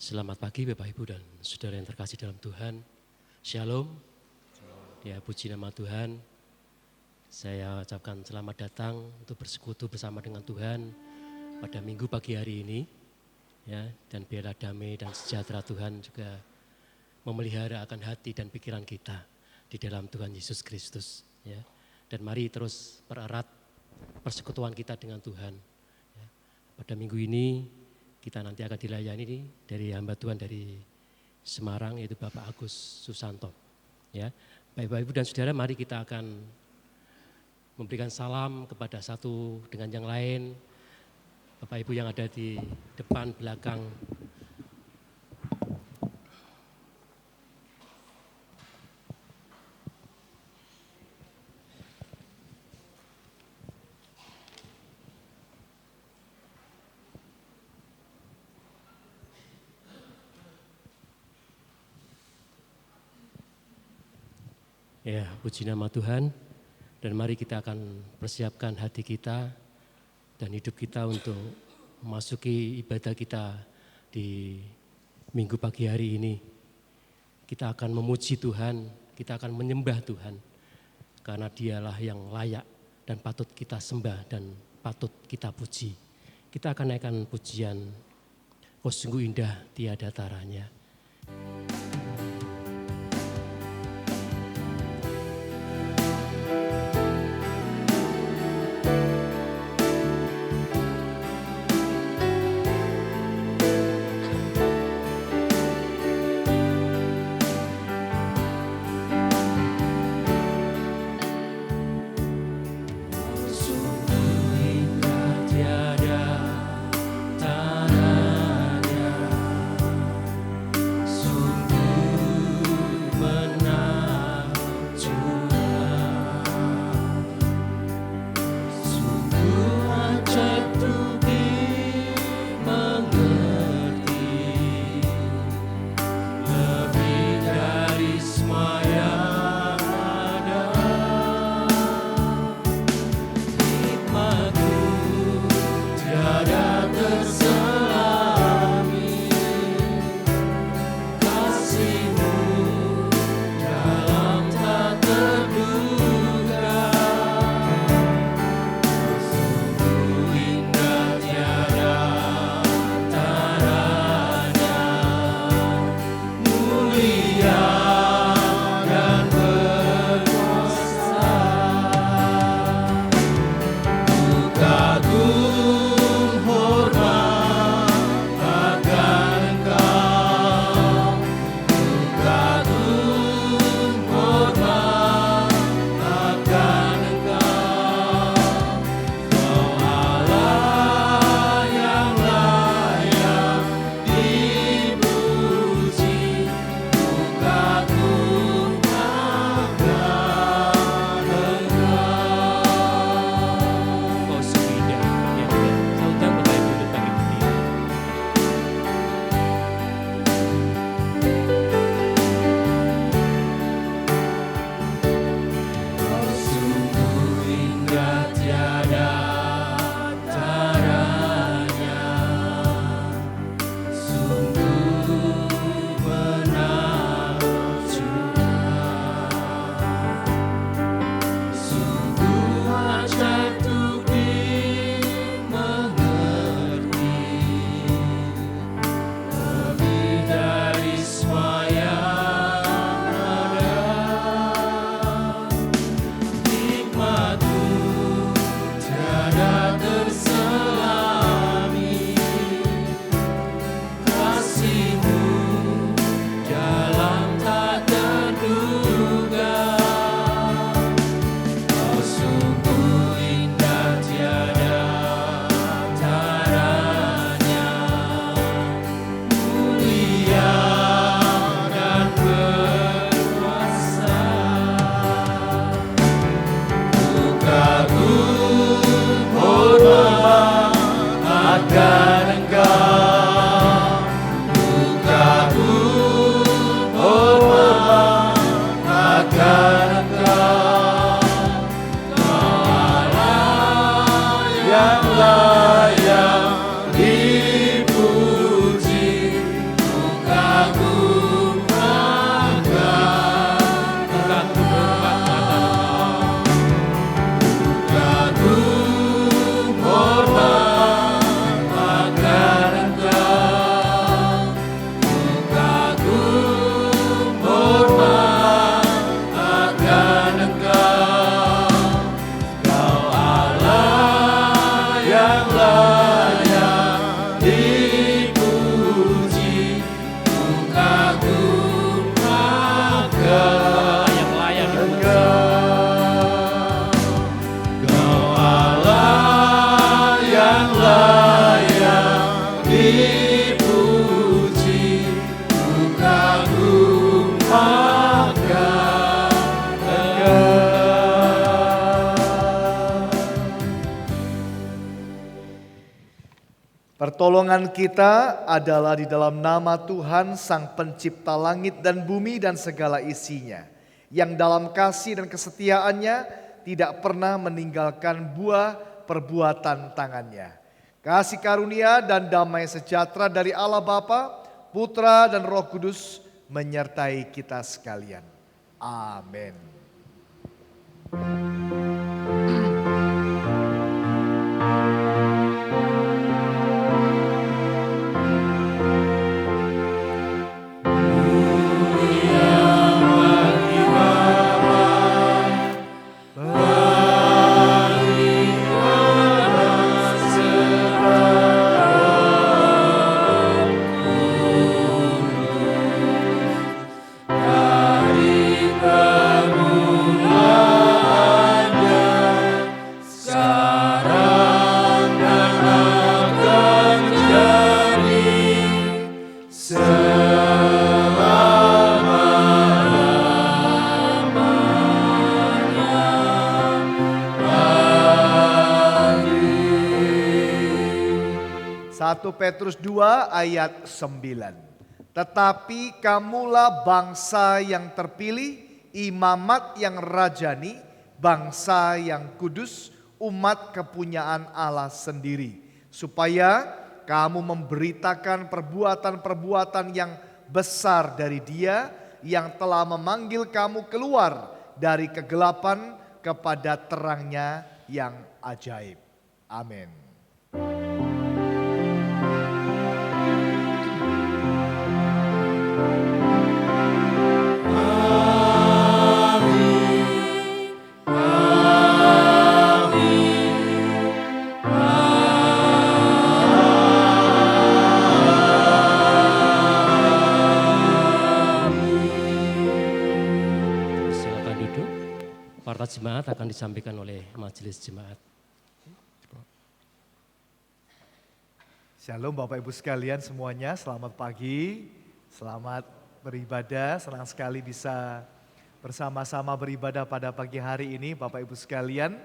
Selamat pagi Bapak Ibu dan Saudara yang terkasih dalam Tuhan. Shalom. Ya, puji nama Tuhan. Saya ucapkan selamat datang untuk bersekutu bersama dengan Tuhan pada minggu pagi hari ini. Ya, dan biarlah damai dan sejahtera Tuhan juga memelihara akan hati dan pikiran kita di dalam Tuhan Yesus Kristus. Ya. Dan mari terus pererat persekutuan kita dengan Tuhan. Ya. Pada minggu ini kita nanti akan dilayani dari hamba Tuhan dari Semarang, yaitu Bapak Agus Susanto. Ya, Bapak Ibu dan Saudara, mari kita akan memberikan salam kepada satu dengan yang lain. Bapak Ibu yang ada di depan, belakang. Ya, puji nama Tuhan. Dan mari kita akan persiapkan hati kita dan hidup kita untuk memasuki ibadah kita di minggu pagi hari ini. Kita akan memuji Tuhan, kita akan menyembah Tuhan. Karena dialah yang layak dan patut kita sembah dan patut kita puji. Kita akan naikkan pujian, "Oh sungguh indah tiada taranya." dipuji, bukan umatkan Engkau. Pertolongan kita adalah di dalam nama Tuhan Sang Pencipta langit dan bumi dan segala isinya, yang dalam kasih dan kesetiaannya tidak pernah meninggalkan buah perbuatan tangannya. Kasih karunia dan damai sejahtera dari Allah Bapa, Putra dan Roh Kudus menyertai kita sekalian. Amin. Petrus 2 ayat 9. Tetapi kamulah bangsa yang terpilih, imamat yang rajani, bangsa yang kudus, umat kepunyaan Allah sendiri, supaya kamu memberitakan perbuatan-perbuatan yang besar dari Dia yang telah memanggil kamu keluar dari kegelapan kepada terangnya yang ajaib. Amin. Warta jemaat akan disampaikan oleh majelis jemaat. Shalom Bapak Ibu sekalian semuanya, selamat pagi, selamat beribadah. Senang sekali bisa bersama-sama beribadah pada pagi hari ini Bapak Ibu sekalian.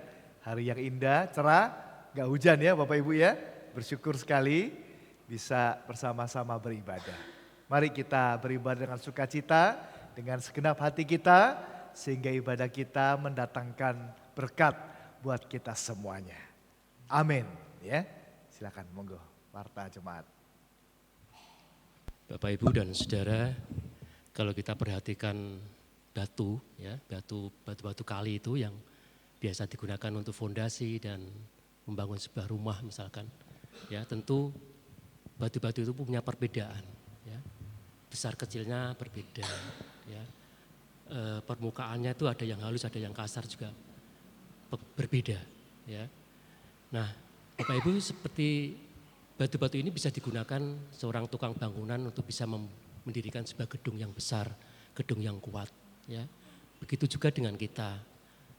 Hari yang indah, cerah, gak hujan ya Bapak Ibu ya. Bersyukur sekali bisa bersama-sama beribadah. Mari kita beribadah dengan sukacita, dengan segenap hati kita, sehingga ibadah kita mendatangkan berkat buat kita semuanya. Amin. Ya, silakan monggo warta jemaat. Bapak Ibu dan Saudara, kalau kita perhatikan batu, ya batu-batu kali itu yang biasa digunakan untuk fondasi dan membangun sebuah rumah misalkan, ya tentu batu-batu itu punya perbedaan, ya besar kecilnya berbeda, ya. Permukaannya itu ada yang halus, ada yang kasar juga berbeda, ya. Nah, Bapak Ibu, seperti batu-batu ini bisa digunakan seorang tukang bangunan untuk bisa mendirikan sebuah gedung yang besar, gedung yang kuat, ya. Begitu juga dengan kita.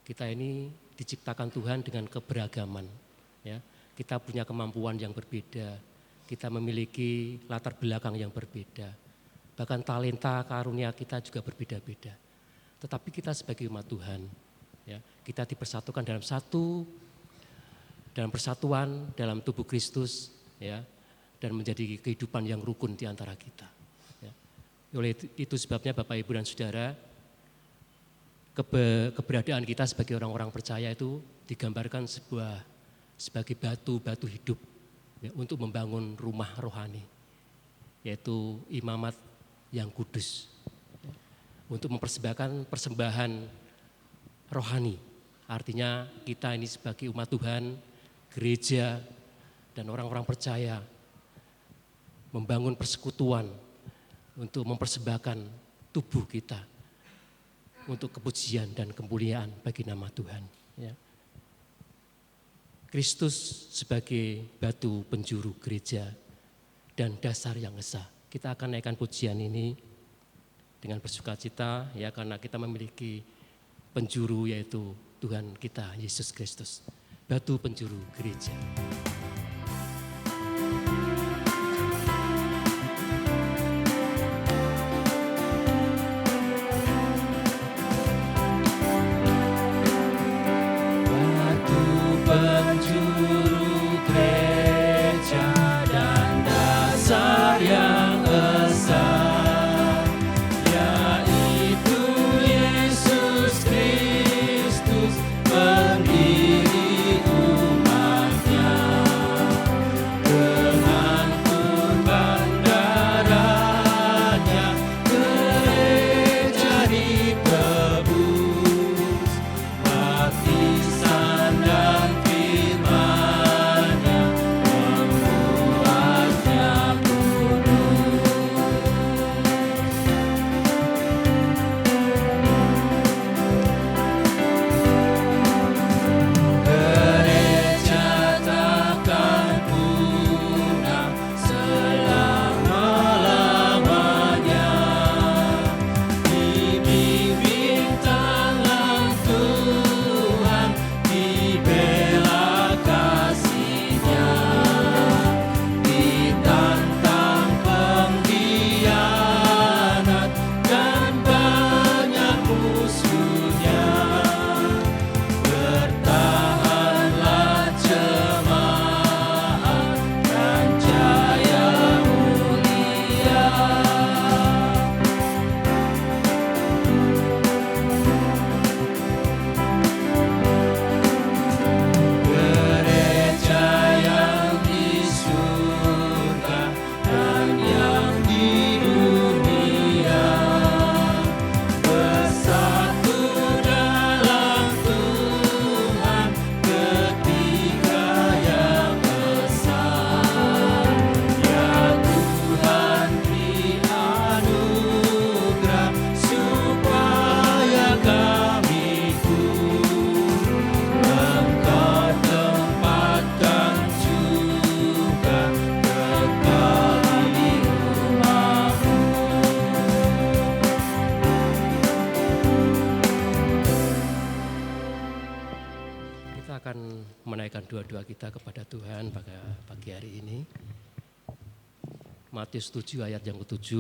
Kita ini diciptakan Tuhan dengan keberagaman, ya. Kita punya kemampuan yang berbeda, kita memiliki latar belakang yang berbeda. Bahkan talenta karunia kita juga berbeda-beda. Tetapi kita sebagai umat Tuhan, ya, kita dipersatukan dalam persatuan dalam tubuh Kristus, ya, dan menjadi kehidupan yang rukun di antara kita. Ya. Oleh itu sebabnya Bapak Ibu dan Saudara, keberadaan kita sebagai orang-orang percaya itu digambarkan sebagai batu-batu hidup, ya, untuk membangun rumah rohani, yaitu imamat yang kudus. Untuk mempersembahkan persembahan rohani. Artinya kita ini sebagai umat Tuhan, gereja dan orang-orang percaya membangun persekutuan untuk mempersembahkan tubuh kita untuk kepujian dan kemuliaan bagi nama Tuhan. Ya. Kristus sebagai batu penjuru gereja dan dasar yang esa. Kita akan naikkan pujian ini dengan bersukacita, ya, karena kita memiliki penjuru yaitu Tuhan kita Yesus Kristus, batu penjuru gereja. berdoa kita kepada Tuhan pada pagi hari ini. Matius 7 ayat yang ke-7,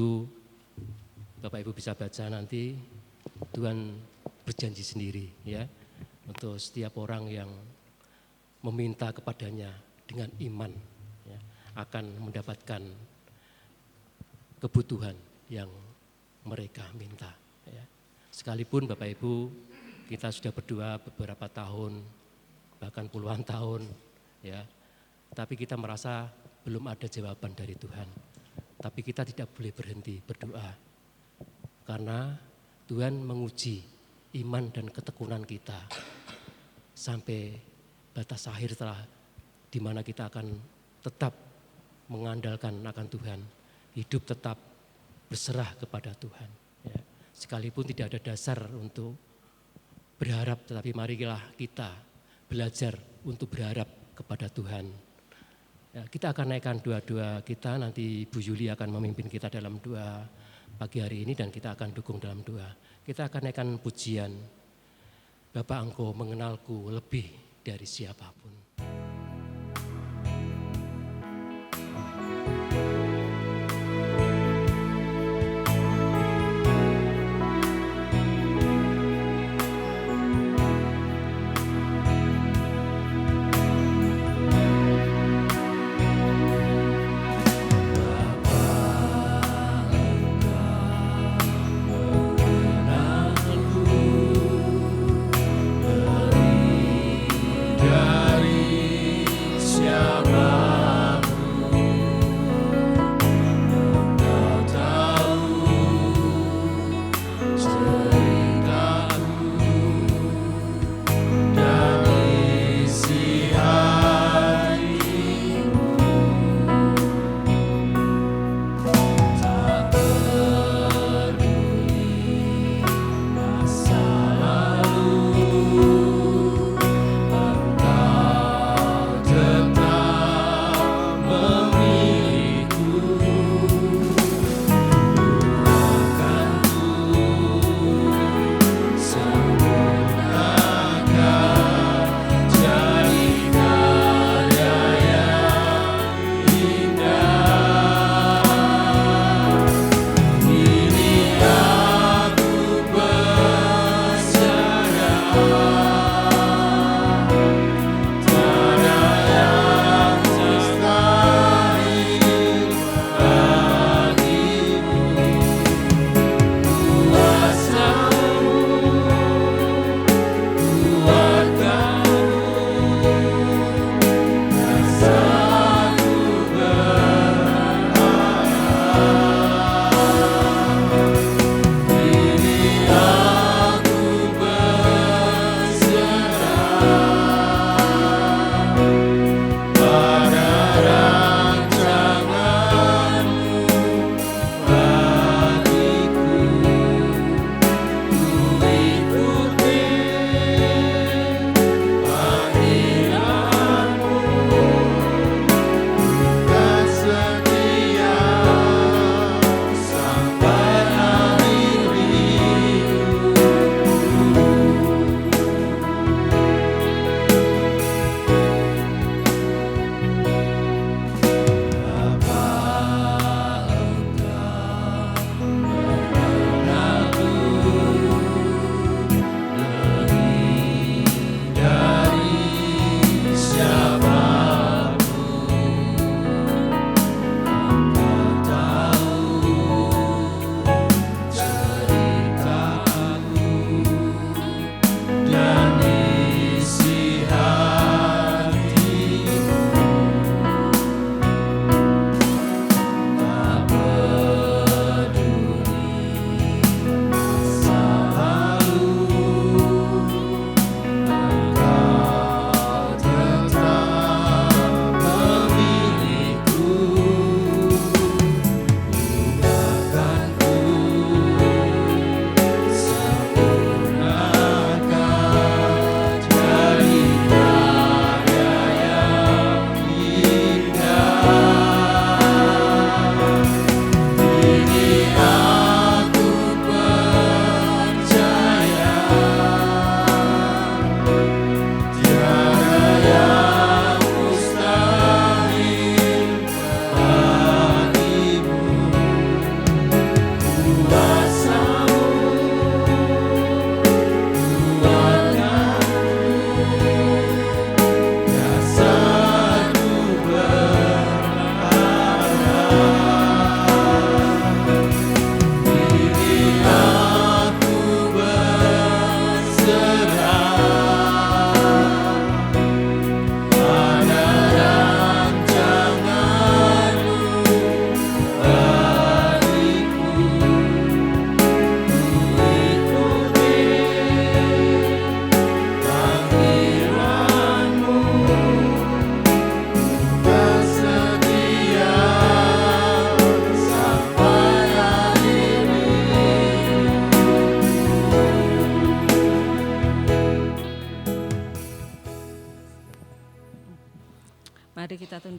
Bapak Ibu bisa baca nanti. Tuhan berjanji sendiri ya, untuk setiap orang yang meminta kepadanya dengan iman ya, akan mendapatkan kebutuhan yang mereka minta ya. Sekalipun Bapak Ibu kita sudah berdoa beberapa tahun, bahkan puluhan tahun ya, tapi kita merasa belum ada jawaban dari Tuhan. Tapi kita tidak boleh berhenti berdoa, karena Tuhan menguji iman dan ketekunan kita sampai batas akhir telah di mana kita akan tetap mengandalkan akan Tuhan, hidup tetap berserah kepada Tuhan ya. Sekalipun tidak ada dasar untuk berharap, tetapi marilah kita belajar untuk berharap kepada Tuhan. Ya, kita akan naikkan doa-doa kita, nanti Bu Yuli akan memimpin kita dalam doa pagi hari ini dan kita akan dukung dalam doa. Kita akan naikkan pujian, Bapa Engkau mengenalku lebih dari siapapun. dari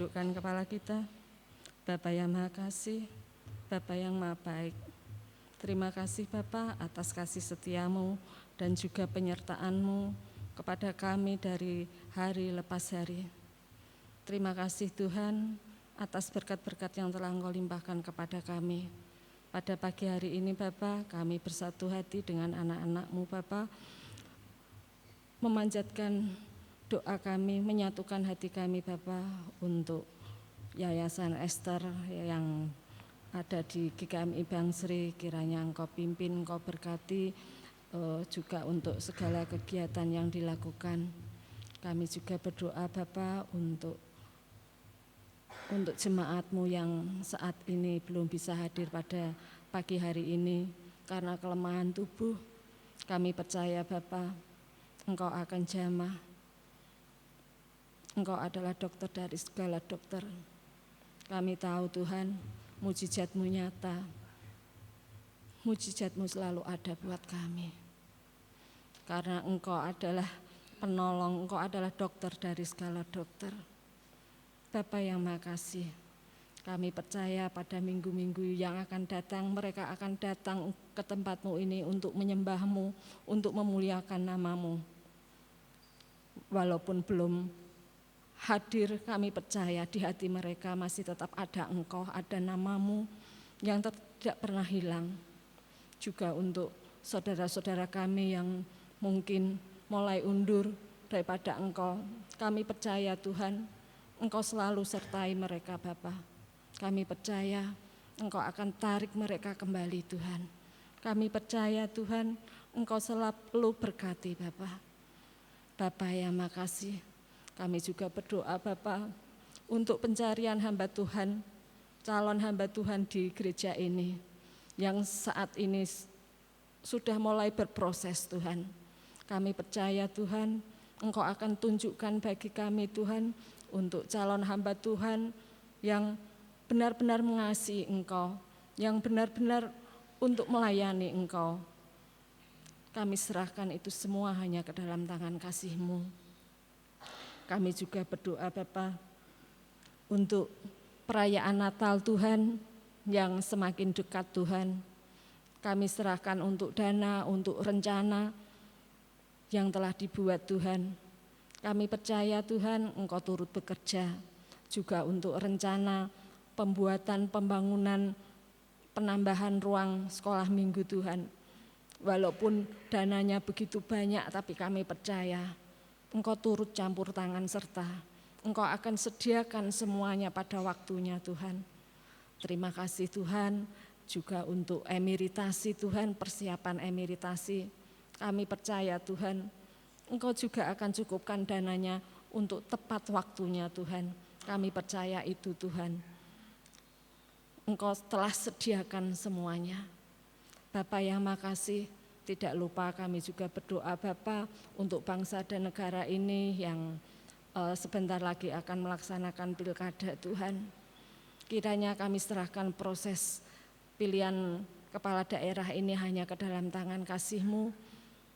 tundukkan kepala kita. Bapa yang Maha Kasih, Bapa yang Maha Baik, terima kasih Bapa atas kasih setiamu dan juga penyertaan-Mu kepada kami dari hari lepas hari. Terima kasih Tuhan atas berkat-berkat yang telah Engkau limpahkan kepada kami. Pada pagi hari ini Bapa, kami bersatu hati dengan anak-anak-Mu Bapa, memanjatkan doa kami, menyatukan hati kami Bapa untuk Yayasan Esther yang ada di GKMI Bangsri. Kiranya Engkau pimpin, Engkau berkati, juga untuk segala kegiatan yang dilakukan. Kami juga berdoa Bapa untuk jemaat-Mu yang saat ini belum bisa hadir pada pagi hari ini karena kelemahan tubuh. Kami percaya Bapa, Engkau akan jamah. Engkau adalah dokter dari segala dokter. Kami tahu Tuhan, mujizat-Mu nyata. Mujizat-Mu selalu ada buat kami. Karena Engkau adalah penolong, Engkau adalah dokter dari segala dokter. Bapa yang Maha Kasih, kami percaya pada minggu-minggu yang akan datang, mereka akan datang ke tempat-Mu ini untuk menyembah-Mu, untuk memuliakan nama-Mu. Walaupun belum hadir, kami percaya di hati mereka masih tetap ada Engkau, ada nama-Mu yang tidak pernah hilang. Juga untuk saudara-saudara kami yang mungkin mulai undur daripada Engkau, kami percaya Tuhan, Engkau selalu sertai mereka Bapa. Kami percaya Engkau akan tarik mereka kembali Tuhan. Kami percaya Tuhan, Engkau selalu berkati Bapa. Bapa yang makasih, kami juga berdoa Bapa untuk pencarian hamba Tuhan, calon hamba Tuhan di gereja ini yang saat ini sudah mulai berproses Tuhan. Kami percaya Tuhan, Engkau akan tunjukkan bagi kami Tuhan untuk calon hamba Tuhan yang benar-benar mengasihi Engkau, yang benar-benar untuk melayani Engkau. Kami serahkan itu semua hanya ke dalam tangan kasih-Mu. Kami juga berdoa Bapa untuk perayaan Natal Tuhan yang semakin dekat Tuhan. Kami serahkan untuk dana, untuk rencana yang telah dibuat Tuhan. Kami percaya Tuhan Engkau turut bekerja juga untuk rencana pembuatan, pembangunan, penambahan ruang sekolah minggu Tuhan. Walaupun dananya begitu banyak tapi kami percaya Engkau turut campur tangan serta Engkau akan sediakan semuanya pada waktunya Tuhan. Terima kasih Tuhan juga untuk emeritasi Tuhan, persiapan emeritasi. Kami percaya Tuhan, Engkau juga akan cukupkan dananya untuk tepat waktunya Tuhan. Kami percaya itu Tuhan. Engkau telah sediakan semuanya. Bapa yang makasih, tidak lupa kami juga berdoa Bapa untuk bangsa dan negara ini yang sebentar lagi akan melaksanakan pilkada Tuhan. Kiranya kami serahkan proses pilihan kepala daerah ini hanya ke dalam tangan kasih-Mu.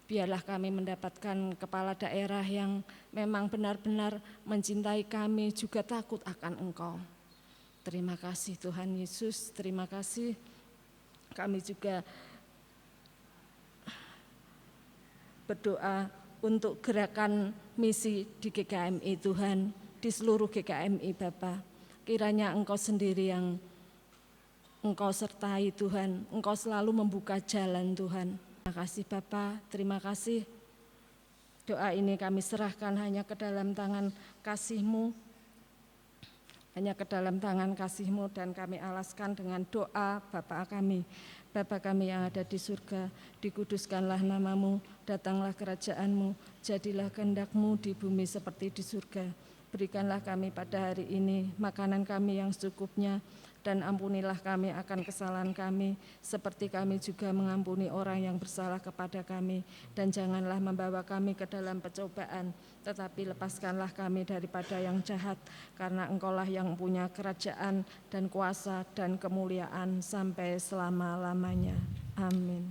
Biarlah kami mendapatkan kepala daerah yang memang benar-benar mencintai kami, juga takut akan Engkau. Terima kasih Tuhan Yesus, terima kasih. Kami juga berdoa untuk gerakan misi di GKMI Tuhan, di seluruh GKMI Bapa. Kiranya Engkau sendiri yang Engkau sertai Tuhan, Engkau selalu membuka jalan Tuhan. Terima kasih Bapa, terima kasih. Doa ini kami serahkan hanya ke dalam tangan kasih-Mu, hanya ke dalam tangan kasih-Mu, dan kami alaskan dengan doa Bapa kami. Bapa kami yang ada di surga, dikuduskanlah nama-Mu, datanglah kerajaan-Mu, jadilah kehendak-Mu di bumi seperti di surga. Berikanlah kami pada hari ini makanan kami yang secukupnya, dan ampunilah kami akan kesalahan kami, seperti kami juga mengampuni orang yang bersalah kepada kami. Dan janganlah membawa kami ke dalam pencobaan, tetapi lepaskanlah kami daripada yang jahat, karena Engkaulah yang punya kerajaan dan kuasa dan kemuliaan sampai selama-lamanya. Amin.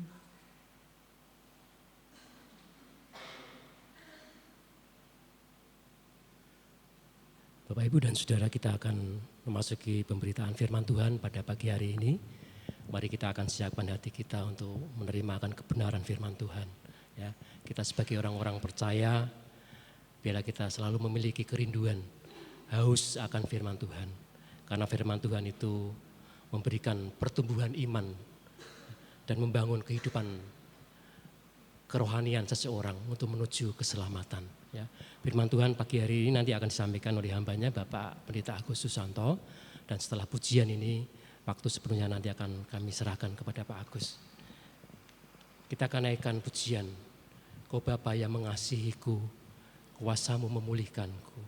Bapak, Ibu, dan Saudara, kita akan memasuki pemberitaan firman Tuhan pada pagi hari ini. Mari kita akan siapkan hati kita untuk menerima akan kebenaran firman Tuhan. Ya, kita sebagai orang-orang percaya, biarlah kita selalu memiliki kerinduan, haus akan firman Tuhan. Karena firman Tuhan itu memberikan pertumbuhan iman dan membangun kehidupan kerohanian seseorang untuk menuju keselamatan. Ya. Firman Tuhan pagi hari ini nanti akan disampaikan oleh hambanya Bapak Pendeta Agus Susanto, dan setelah pujian ini waktu sepenuhnya nanti akan kami serahkan kepada Pak Agus. Kita akan naikkan pujian, Kau Bapa yang mengasihiku, kuasamu memulihkanku.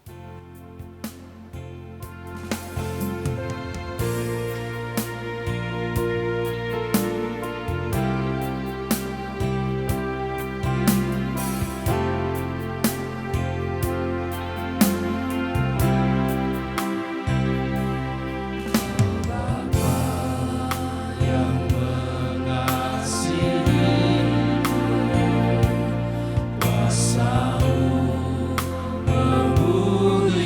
Kuasamu memulihkanku.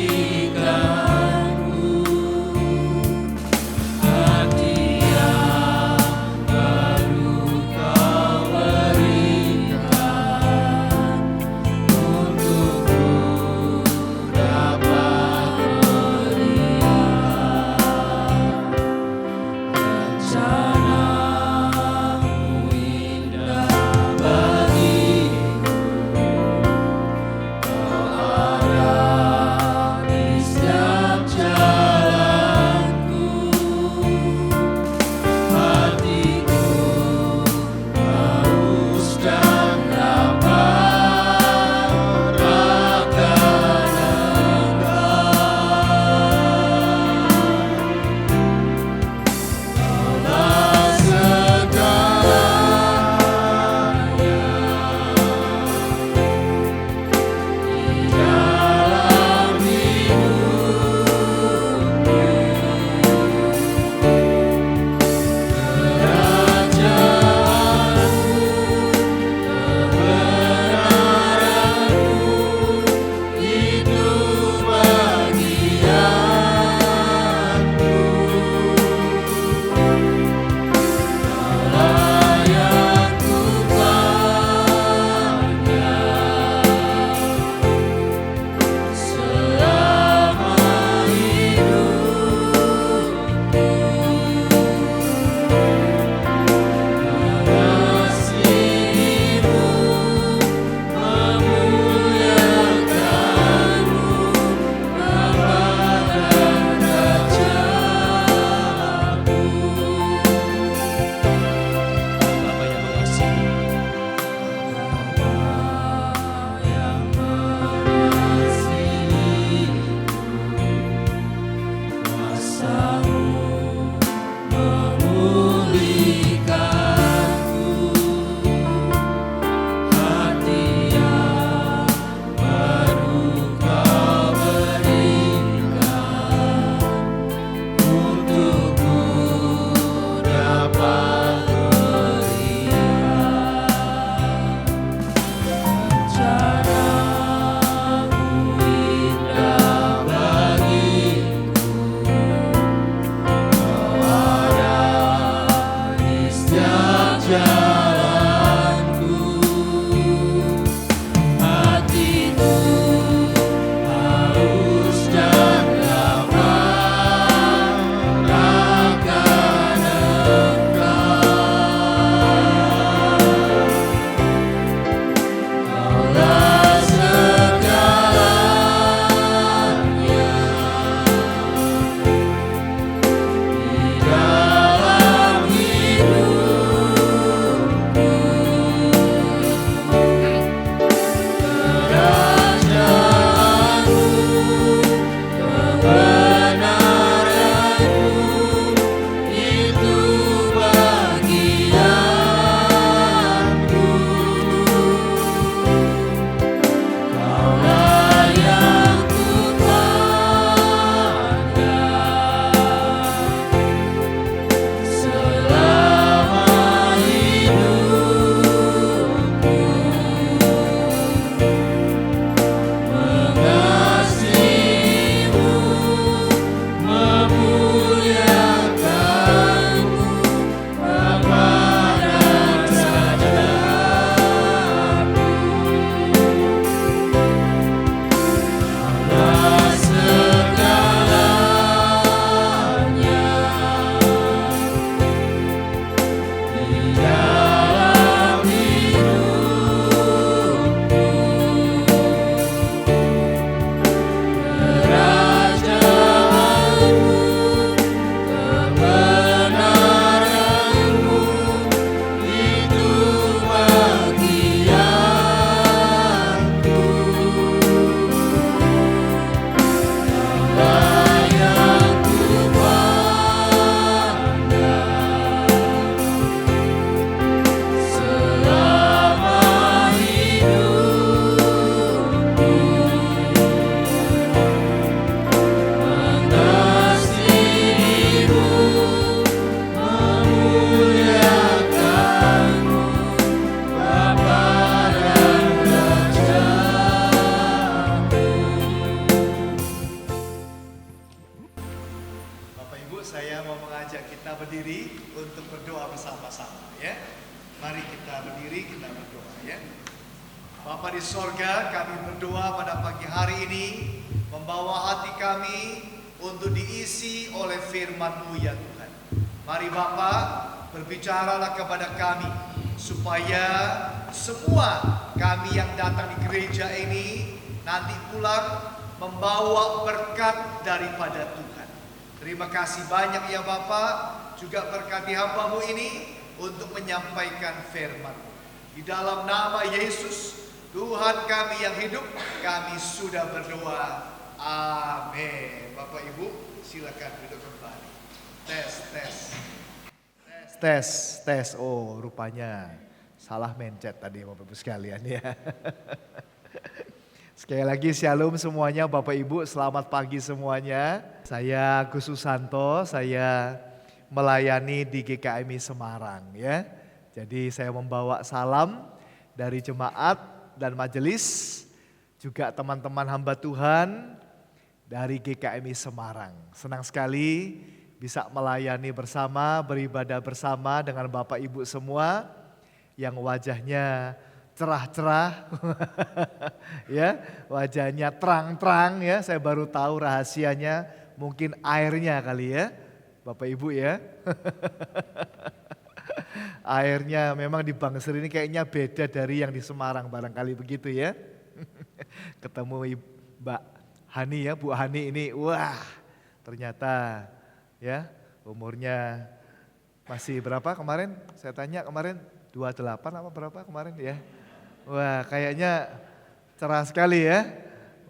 Saya mau mengajak kita berdiri untuk berdoa bersama-sama ya. Mari kita berdiri, kita berdoa ya. Bapa di sorga, kami berdoa pada pagi hari ini, membawa hati kami untuk diisi oleh firman-Mu ya Tuhan. Mari Bapa, berbicaralah kepada kami, supaya semua kami yang datang di gereja ini nanti pulang membawa berkat daripada Tuhan. Terima kasih banyak ya Bapak, juga berkati hamba-Mu ini untuk menyampaikan firman. Di dalam nama Yesus, Tuhan kami yang hidup, kami sudah berdoa. Amin. Bapak Ibu, silakan duduk kembali. Tes. Oh, rupanya salah mencet tadi Bapak Ibu sekalian ya. Sekali lagi shalom semuanya Bapak Ibu, selamat pagi semuanya. Saya Gus Susanto, saya melayani di GKMI Semarang ya. Jadi saya membawa salam dari jemaat dan majelis, juga teman-teman hamba Tuhan dari GKMI Semarang. Senang sekali bisa melayani bersama, beribadah bersama dengan Bapak Ibu semua yang wajahnya cerah-cerah, ya, wajahnya terang-terang ya. Saya baru tahu rahasianya, mungkin airnya kali ya, Bapak Ibu ya. Airnya memang di Bangsering ini kayaknya beda dari yang di Semarang, barangkali begitu ya. Ketemu Mbak Hani ya, Bu Hani ini, wah ternyata ya umurnya masih berapa kemarin? Saya tanya kemarin 28 apa berapa kemarin ya? Wah kayaknya cerah sekali ya.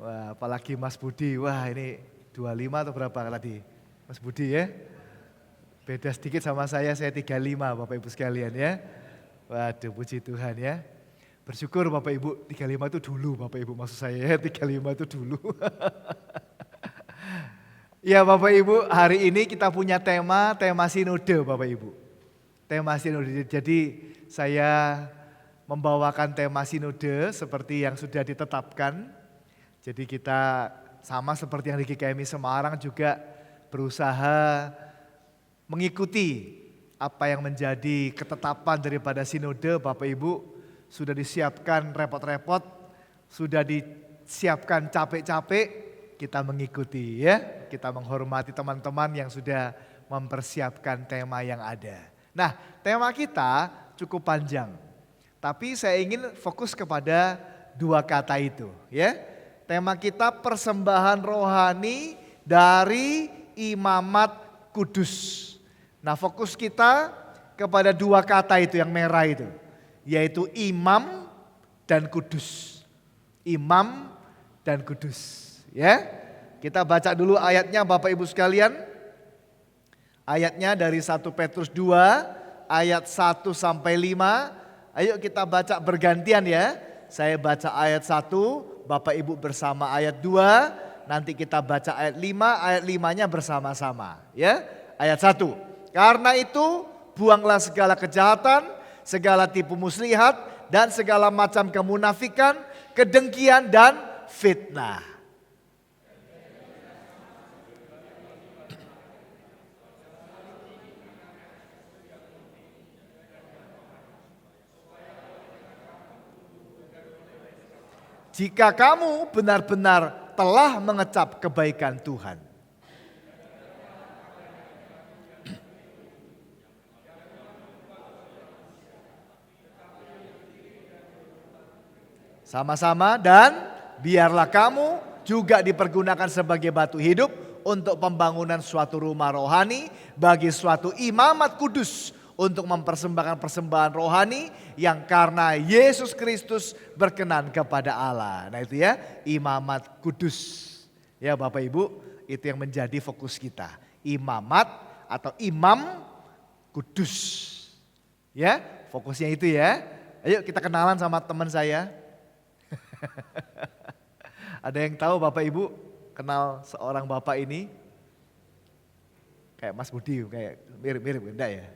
Wah apalagi Mas Budi, wah ini 25 atau berapa tadi Mas Budi ya. Beda sedikit sama saya 35 Bapak Ibu sekalian ya. Waduh puji Tuhan ya. Bersyukur Bapak Ibu 35 itu dulu Bapak Ibu maksud saya ya 35 itu dulu. Ya Bapak Ibu hari ini kita punya tema sinode Bapak Ibu. Tema sinode, jadi saya membawakan tema sinode seperti yang sudah ditetapkan. Jadi kita sama seperti yang di GKMI Semarang juga berusaha mengikuti apa yang menjadi ketetapan daripada sinode. Bapak Ibu sudah disiapkan repot-repot, sudah disiapkan capek-capek, kita mengikuti ya. Kita menghormati teman-teman yang sudah mempersiapkan tema yang ada. Nah tema kita cukup panjang. Tapi saya ingin fokus kepada dua kata itu ya. Tema kita persembahan rohani dari imamat kudus. Nah fokus kita kepada dua kata itu yang merah itu. Yaitu imam dan kudus. Imam dan kudus ya. Kita baca dulu ayatnya Bapak Ibu sekalian. Ayatnya dari 1 Petrus 2 ayat 1 sampai 5. Ayo kita baca bergantian ya. Saya baca ayat 1, Bapak Ibu bersama ayat 2. Nanti kita baca ayat 5, ayat 5-nya bersama-sama ya. Ayat 1. Karena itu buanglah segala kejahatan, segala tipu muslihat dan segala macam kemunafikan, kedengkian dan fitnah. Jika kamu benar-benar telah mengecap kebaikan Tuhan. Sama-sama dan biarlah kamu juga dipergunakan sebagai batu hidup untuk pembangunan suatu rumah rohani bagi suatu imamat kudus. Untuk mempersembahkan persembahan rohani yang karena Yesus Kristus berkenan kepada Allah. Nah itu ya imamat kudus. Ya Bapak Ibu itu yang menjadi fokus kita. Imamat atau imam kudus. Ya fokusnya itu ya. Ayo kita kenalan sama teman saya. Ada yang tahu Bapak Ibu kenal seorang Bapak ini? Kayak Mas Budi, kayak mirip-mirip enggak ya?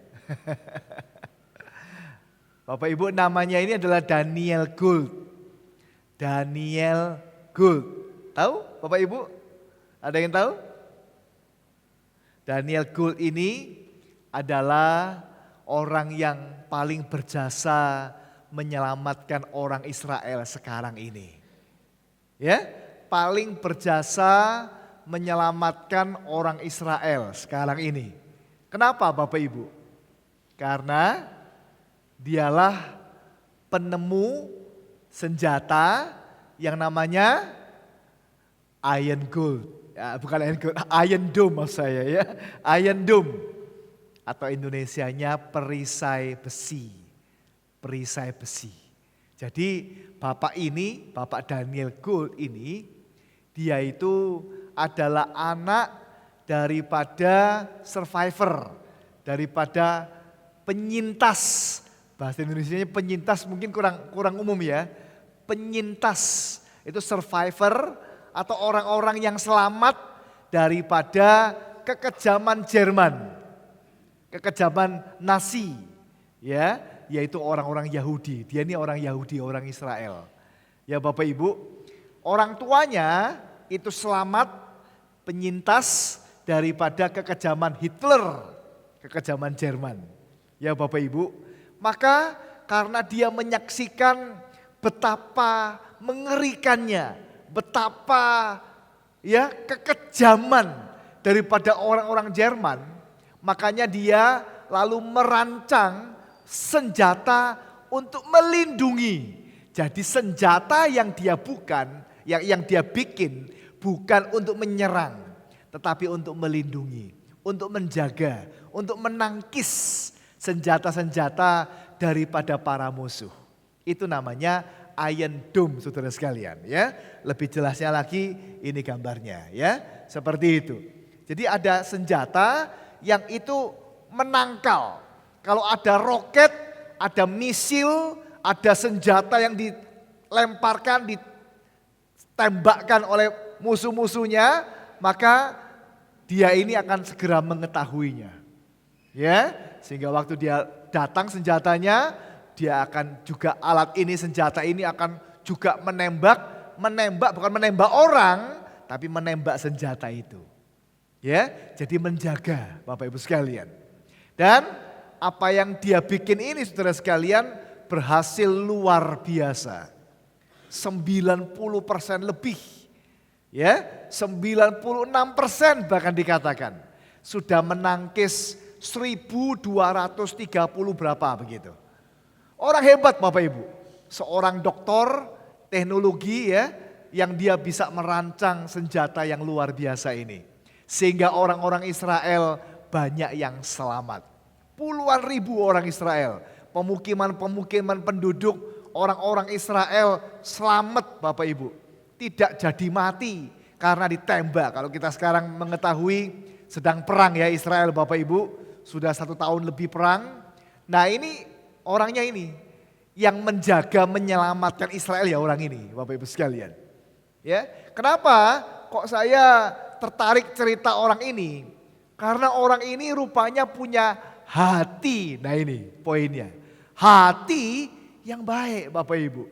Bapak Ibu namanya ini adalah Daniel Gould. Daniel Gould. Tahu Bapak Ibu? Ada yang tahu? Daniel Gold ini adalah orang yang paling berjasa menyelamatkan orang Israel sekarang ini. Ya, paling berjasa menyelamatkan orang Israel sekarang ini. Kenapa Bapak Ibu? Karena dialah penemu senjata yang namanya Iron Gold. Ya, bukan Iron Gold, Iron Dome maksud saya ya. Iron Dome atau Indonesianya perisai besi. Perisai besi. Jadi Bapak ini, Bapak Daniel Gold ini, dia itu adalah anak daripada survivor, daripada penyintas. Bahasa Indonesianya penyintas mungkin kurang umum ya. Penyintas itu survivor atau orang-orang yang selamat daripada kekejaman Jerman. Kekejaman Nazi ya, yaitu orang-orang Yahudi. Dia ini orang Yahudi, orang Israel. Ya Bapak Ibu, orang tuanya itu selamat penyintas daripada kekejaman Hitler, kekejaman Jerman. Ya Bapak Ibu, maka karena dia menyaksikan betapa mengerikannya, betapa ya kekejaman daripada orang-orang Jerman, makanya dia lalu merancang senjata untuk melindungi. Jadi senjata yang dia bikin bukan untuk menyerang, tetapi untuk melindungi, untuk menjaga, untuk menangkis senjata-senjata daripada para musuh. Itu namanya Iron Dome saudara sekalian ya. Lebih jelasnya lagi ini gambarnya ya. Seperti itu. Jadi ada senjata yang itu menangkal. Kalau ada roket, ada misil, ada senjata yang dilemparkan, ditembakkan oleh musuh-musuhnya, maka dia ini akan segera mengetahuinya. Ya, sehingga waktu dia datang senjatanya, dia akan juga alat ini, senjata ini akan juga menembak bukan menembak orang, tapi menembak senjata itu. Ya, jadi menjaga Bapak Ibu sekalian. Dan apa yang dia bikin ini saudara sekalian berhasil luar biasa. 90% lebih. Ya, 96% bahkan dikatakan sudah menangkis 1230 berapa begitu. Orang hebat Bapak Ibu. Seorang doktor teknologi ya yang dia bisa merancang senjata yang luar biasa ini. Sehingga orang-orang Israel banyak yang selamat. Puluhan ribu orang Israel, pemukiman-pemukiman penduduk, orang-orang Israel selamat Bapak Ibu. Tidak jadi mati karena ditembak. Kalau kita sekarang mengetahui sedang perang ya Israel Bapak Ibu. Sudah 1 tahun lebih perang. Nah ini orangnya ini yang menjaga menyelamatkan Israel ya orang ini Bapak Ibu sekalian. Ya, kenapa kok saya tertarik cerita orang ini? Karena orang ini rupanya punya hati. Nah ini poinnya. Hati yang baik Bapak Ibu.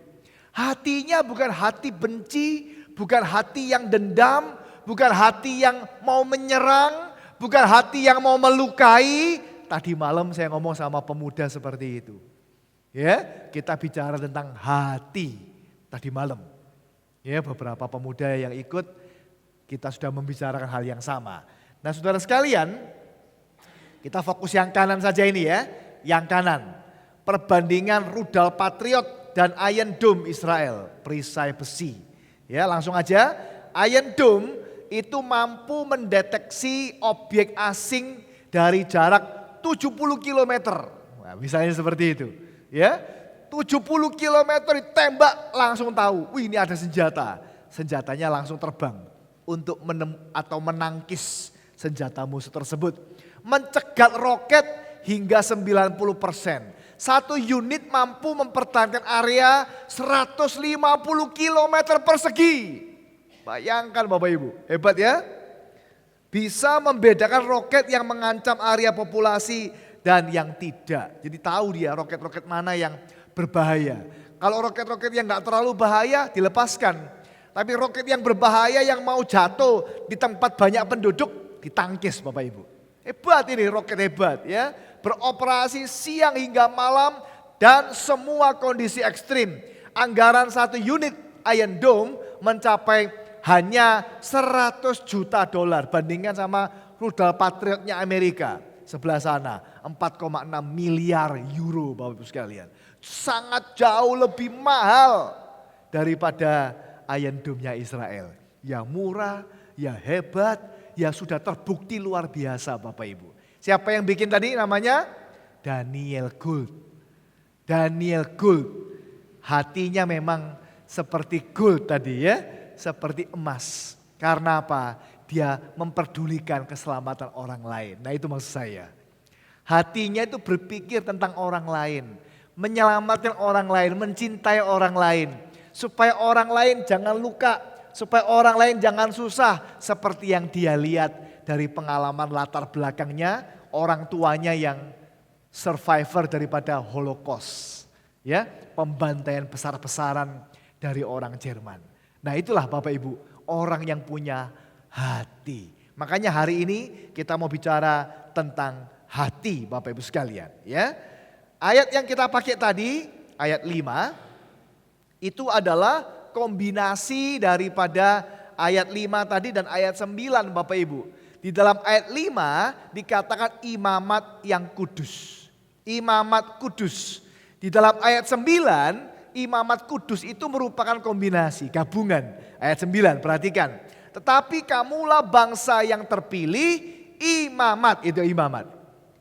Hatinya bukan hati benci, bukan hati yang dendam, bukan hati yang mau menyerang, bukan hati yang mau melukai. Tadi malam saya ngomong sama pemuda seperti itu. Ya, kita bicara tentang hati tadi malam. Ya, beberapa pemuda yang ikut kita sudah membicarakan hal yang sama. Nah, saudara sekalian, kita fokus yang kanan saja ini ya, yang kanan. Perbandingan rudal Patriot dan Iron Dome Israel, perisai besi. Ya, langsung aja. Iron Dome itu mampu mendeteksi objek asing dari jarak 70 km. Nah, misalnya seperti itu. Ya, 70 km ditembak langsung tahu, wih ini ada senjata. Senjatanya langsung terbang untuk menangkis senjata musuh tersebut. Mencegat roket hingga 90%. Satu unit mampu mempertahankan area 150 km persegi. Bayangkan Bapak Ibu, hebat ya. Bisa membedakan roket yang mengancam area populasi dan yang tidak. Jadi tahu dia roket-roket mana yang berbahaya. Kalau roket-roket yang gak terlalu bahaya dilepaskan. Tapi roket yang berbahaya yang mau jatuh di tempat banyak penduduk ditangkis Bapak Ibu. Hebat ini, roket hebat ya. Beroperasi siang hingga malam dan semua kondisi ekstrim. Anggaran 1 unit Iron Dome mencapai hanya 100 juta dolar. Bandingkan sama rudal Patriotnya Amerika sebelah sana. 4,6 miliar euro Bapak Ibu sekalian. Sangat jauh lebih mahal daripada Iron Dome-nya Israel. Ya murah, ya hebat, ya sudah terbukti luar biasa Bapak Ibu. Siapa yang bikin tadi namanya? Daniel Gould. Daniel Gould. Hatinya memang seperti gold tadi ya. Seperti emas. Karena apa? Dia memperdulikan keselamatan orang lain. Nah itu maksud saya. Hatinya itu berpikir tentang orang lain. Menyelamatkan orang lain, mencintai orang lain. Supaya orang lain jangan luka, supaya orang lain jangan susah. Seperti yang dia lihat dari pengalaman latar belakangnya, orang tuanya yang survivor daripada Holocaust. Ya, pembantaian besar-besaran dari orang Jerman. Nah itulah Bapak Ibu, orang yang punya hati. Makanya hari ini kita mau bicara tentang hati Bapak Ibu sekalian. Ya, ayat yang kita pakai tadi, ayat 5, itu adalah kombinasi daripada ayat 5 tadi dan ayat 9 Bapak Ibu. Di dalam ayat 5 dikatakan imamat yang kudus. Imamat kudus. Di dalam ayat 9 imamat kudus itu merupakan kombinasi, gabungan. Ayat 9 perhatikan. Tetapi kamulah bangsa yang terpilih, imamat, itu imamat.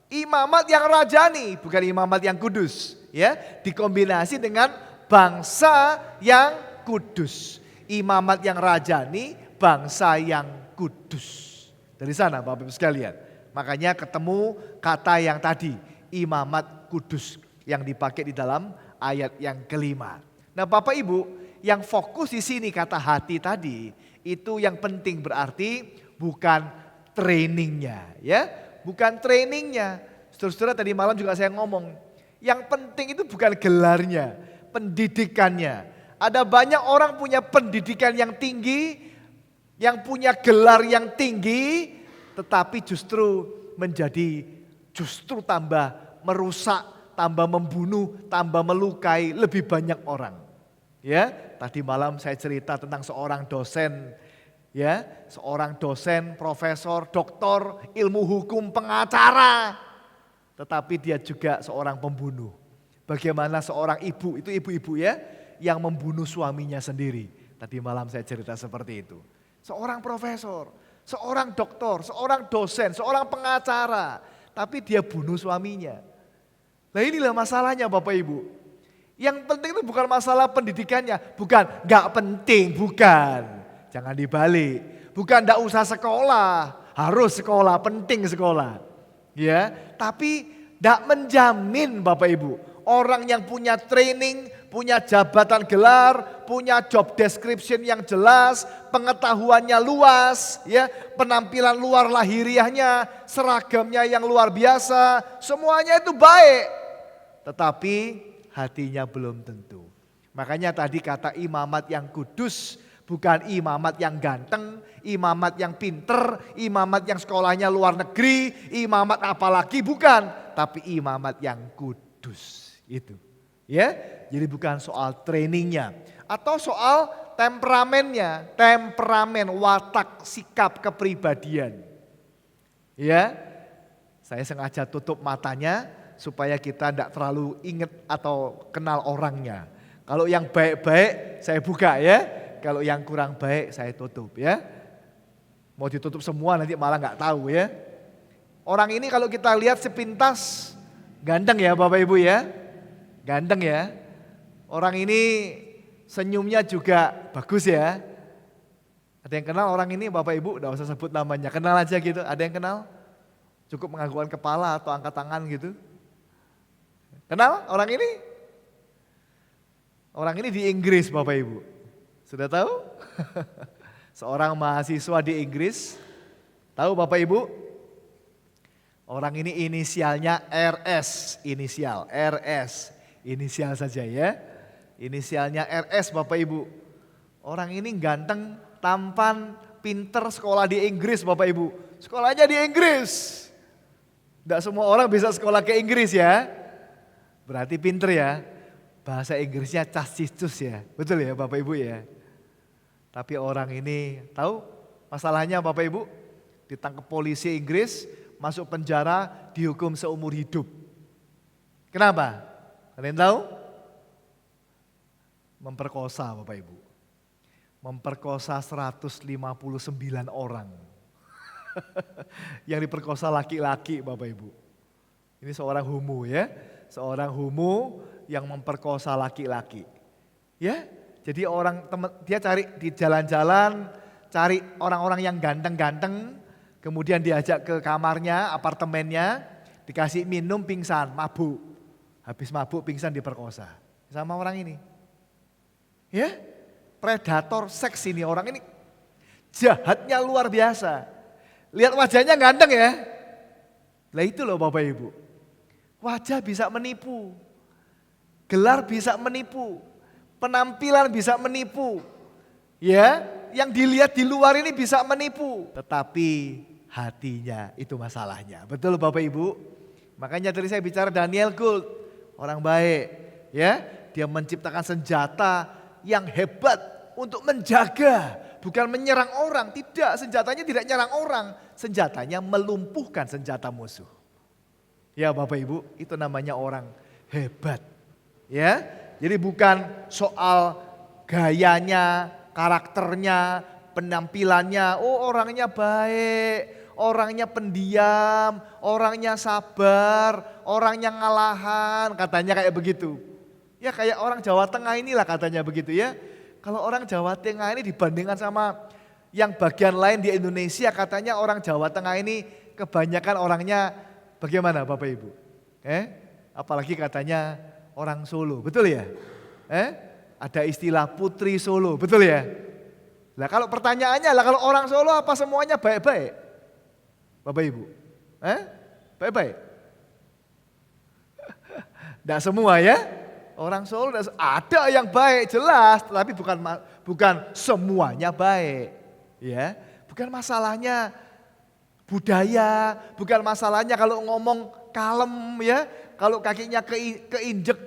Imamat yang rajani, bukan imamat yang kudus. Ya, dikombinasi dengan bangsa yang kudus. Imamat yang rajani, bangsa yang kudus. Dari sana Bapak Ibu sekalian. Makanya ketemu kata yang tadi, imamat kudus yang dipakai di dalam ayat yang kelima. Nah Bapak Ibu, yang fokus di sini kata hati tadi, itu yang penting berarti bukan trainingnya. Ya, bukan trainingnya. Saudara-saudara tadi malam juga saya ngomong, yang penting itu bukan gelarnya, pendidikannya. Ada banyak orang punya pendidikan yang tinggi, yang punya gelar yang tinggi, tetapi justru tambah merusak, tambah membunuh, tambah melukai lebih banyak orang. Ya, tadi malam saya cerita tentang seorang dosen, ya, seorang dosen, profesor, doktor, ilmu hukum, pengacara, tetapi dia juga seorang pembunuh. Bagaimana seorang ibu, itu ibu-ibu ya, yang membunuh suaminya sendiri. Tadi malam saya cerita seperti itu. Seorang profesor, seorang doktor, seorang dosen, seorang pengacara. Tapi dia bunuh suaminya. Nah inilah masalahnya Bapak Ibu. Yang penting itu bukan masalah pendidikannya. Bukan gak penting, bukan. Jangan dibalik. Bukan gak usah sekolah, harus sekolah, penting sekolah. Ya, tapi gak menjamin Bapak Ibu. Orang yang punya training, punya jabatan gelar, punya job description yang jelas, pengetahuannya luas, ya, penampilan luar lahiriahnya, seragamnya yang luar biasa, semuanya itu baik. Tetapi hatinya belum tentu. Makanya tadi kata imamat yang kudus, bukan imamat yang ganteng, imamat yang pinter, imamat yang sekolahnya luar negeri, imamat apalagi bukan, tapi imamat yang kudus. Itu, ya, jadi bukan soal trainingnya atau soal temperamennya, temperamen, watak, sikap, kepribadian. Ya, saya sengaja tutup matanya supaya kita tidak terlalu ingat atau kenal orangnya. Kalau yang baik-baik saya buka ya, kalau yang kurang baik saya tutup ya. Mau ditutup semua nanti malah nggak tahu ya. Orang ini kalau kita lihat sepintas ganteng ya Bapak Ibu ya. Ganteng ya. Orang ini senyumnya juga bagus ya. Ada yang kenal orang ini Bapak Ibu? Tidak usah sebut namanya. Kenal aja gitu. Ada yang kenal? Cukup menganggukkan kepala atau angkat tangan gitu. Kenal orang ini? Orang ini di Inggris Bapak Ibu. Sudah tahu? Seorang mahasiswa di Inggris. Tahu Bapak Ibu? Orang ini inisialnya RS. Inisial RS. Inisial saja ya. Inisialnya RS Bapak Ibu. Orang ini ganteng, tampan, pinter, sekolah di Inggris Bapak Ibu. Sekolahnya di Inggris. Tidak semua orang bisa sekolah ke Inggris ya. Berarti pinter ya. Bahasa Inggrisnya cas-cicus ya. Betul ya Bapak Ibu ya. Tapi orang ini tahu masalahnya Bapak Ibu? Ditangkap polisi Inggris, masuk penjara, dihukum seumur hidup. Kenapa? Kalian tahu? Memperkosa Bapak Ibu. Memperkosa 159 orang. Yang diperkosa laki-laki Bapak Ibu. Ini seorang homo ya. Seorang homo yang memperkosa laki-laki. Ya, jadi dia cari di jalan-jalan, cari orang-orang yang ganteng-ganteng, kemudian diajak ke kamarnya, apartemennya, dikasih minum pingsan, mabuk. Habis mabuk pingsan diperkosa sama orang ini. Ya, predator seks ini, orang ini jahatnya luar biasa. Lihat wajahnya ganteng ya. Lah itu loh Bapak Ibu. Wajah bisa menipu. Gelar bisa menipu. Penampilan bisa menipu. Ya, yang dilihat di luar ini bisa menipu. Tetapi hatinya itu masalahnya. Betul Bapak Ibu? Makanya tadi saya bicara Daniel Gold. Orang baik. Ya, dia menciptakan senjata yang hebat untuk menjaga. Bukan menyerang orang. Tidak, senjatanya tidak nyerang orang. Senjatanya melumpuhkan senjata musuh. Ya Bapak Ibu, itu namanya orang hebat. Ya, jadi bukan soal gayanya, karakternya, penampilannya. Oh orangnya baik, orangnya pendiam, orangnya sabar, orangnya ngalahan, katanya kayak begitu. Ya kayak orang Jawa Tengah inilah katanya begitu ya. Kalau orang Jawa Tengah ini dibandingkan sama yang bagian lain di Indonesia, katanya orang Jawa Tengah ini kebanyakan orangnya bagaimana Bapak Ibu? Apalagi katanya orang Solo, betul ya? Ada istilah putri Solo, betul ya? Nah kalau pertanyaannya lah, kalau orang Solo apa semuanya baik-baik? Bapak Ibu? Baik-baik? Tidak semua ya? Orang Solo ada yang baik jelas, tapi bukan semuanya baik. Ya, bukan masalahnya budaya, bukan masalahnya kalau ngomong kalem ya, kalau kakinya keinjek,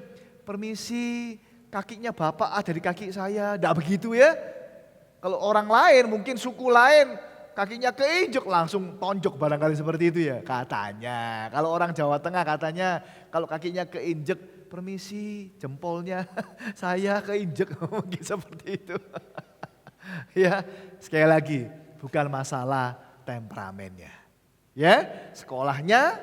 permisi kakinya bapak ada di kaki saya, enggak begitu ya. Kalau orang lain mungkin suku lain kakinya keinjek langsung tonjok barangkali seperti itu ya katanya. Kalau orang Jawa Tengah katanya kalau kakinya keinjek, permisi jempolnya saya keinjek mungkin seperti itu. Ya, sekali lagi bukan masalah temperamennya. Ya, sekolahnya,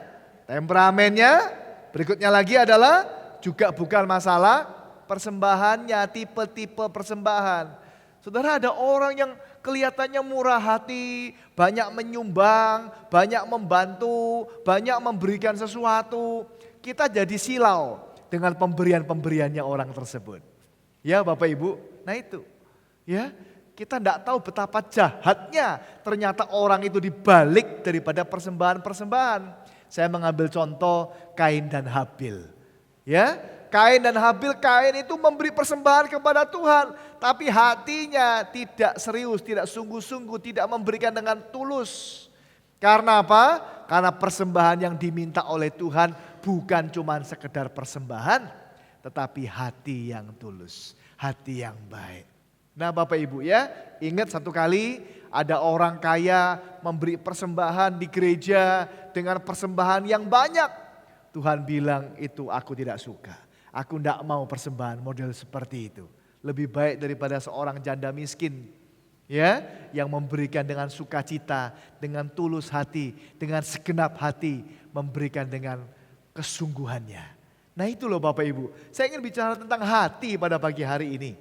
temperamennya, berikutnya lagi adalah juga bukan masalah persembahannya, tipe-tipe persembahan. Saudara, ada orang yang kelihatannya murah hati, banyak menyumbang, banyak membantu, banyak memberikan sesuatu. Kita jadi silau dengan pemberian-pemberiannya orang tersebut. Ya Bapak Ibu, nah itu. Ya, kita tidak tahu betapa jahatnya ternyata orang itu dibalik daripada persembahan-persembahan. Saya mengambil contoh Kain dan Habil. Ya, Kain dan Habil, Kain itu memberi persembahan kepada Tuhan, tapi hatinya tidak serius, tidak sungguh-sungguh, tidak memberikan dengan tulus. Karena apa? Karena persembahan yang diminta oleh Tuhan bukan cuma sekedar persembahan, tetapi hati yang tulus, hati yang baik. Nah Bapak Ibu ya, ingat satu kali ada orang kaya memberi persembahan di gereja dengan persembahan yang banyak. Tuhan bilang itu aku tidak suka. Aku tidak mau persembahan model seperti itu. Lebih baik daripada seorang janda miskin. Ya, yang memberikan dengan sukacita, dengan tulus hati, dengan segenap hati, memberikan dengan kesungguhannya. Nah itu loh Bapak Ibu, saya ingin bicara tentang hati pada pagi hari ini.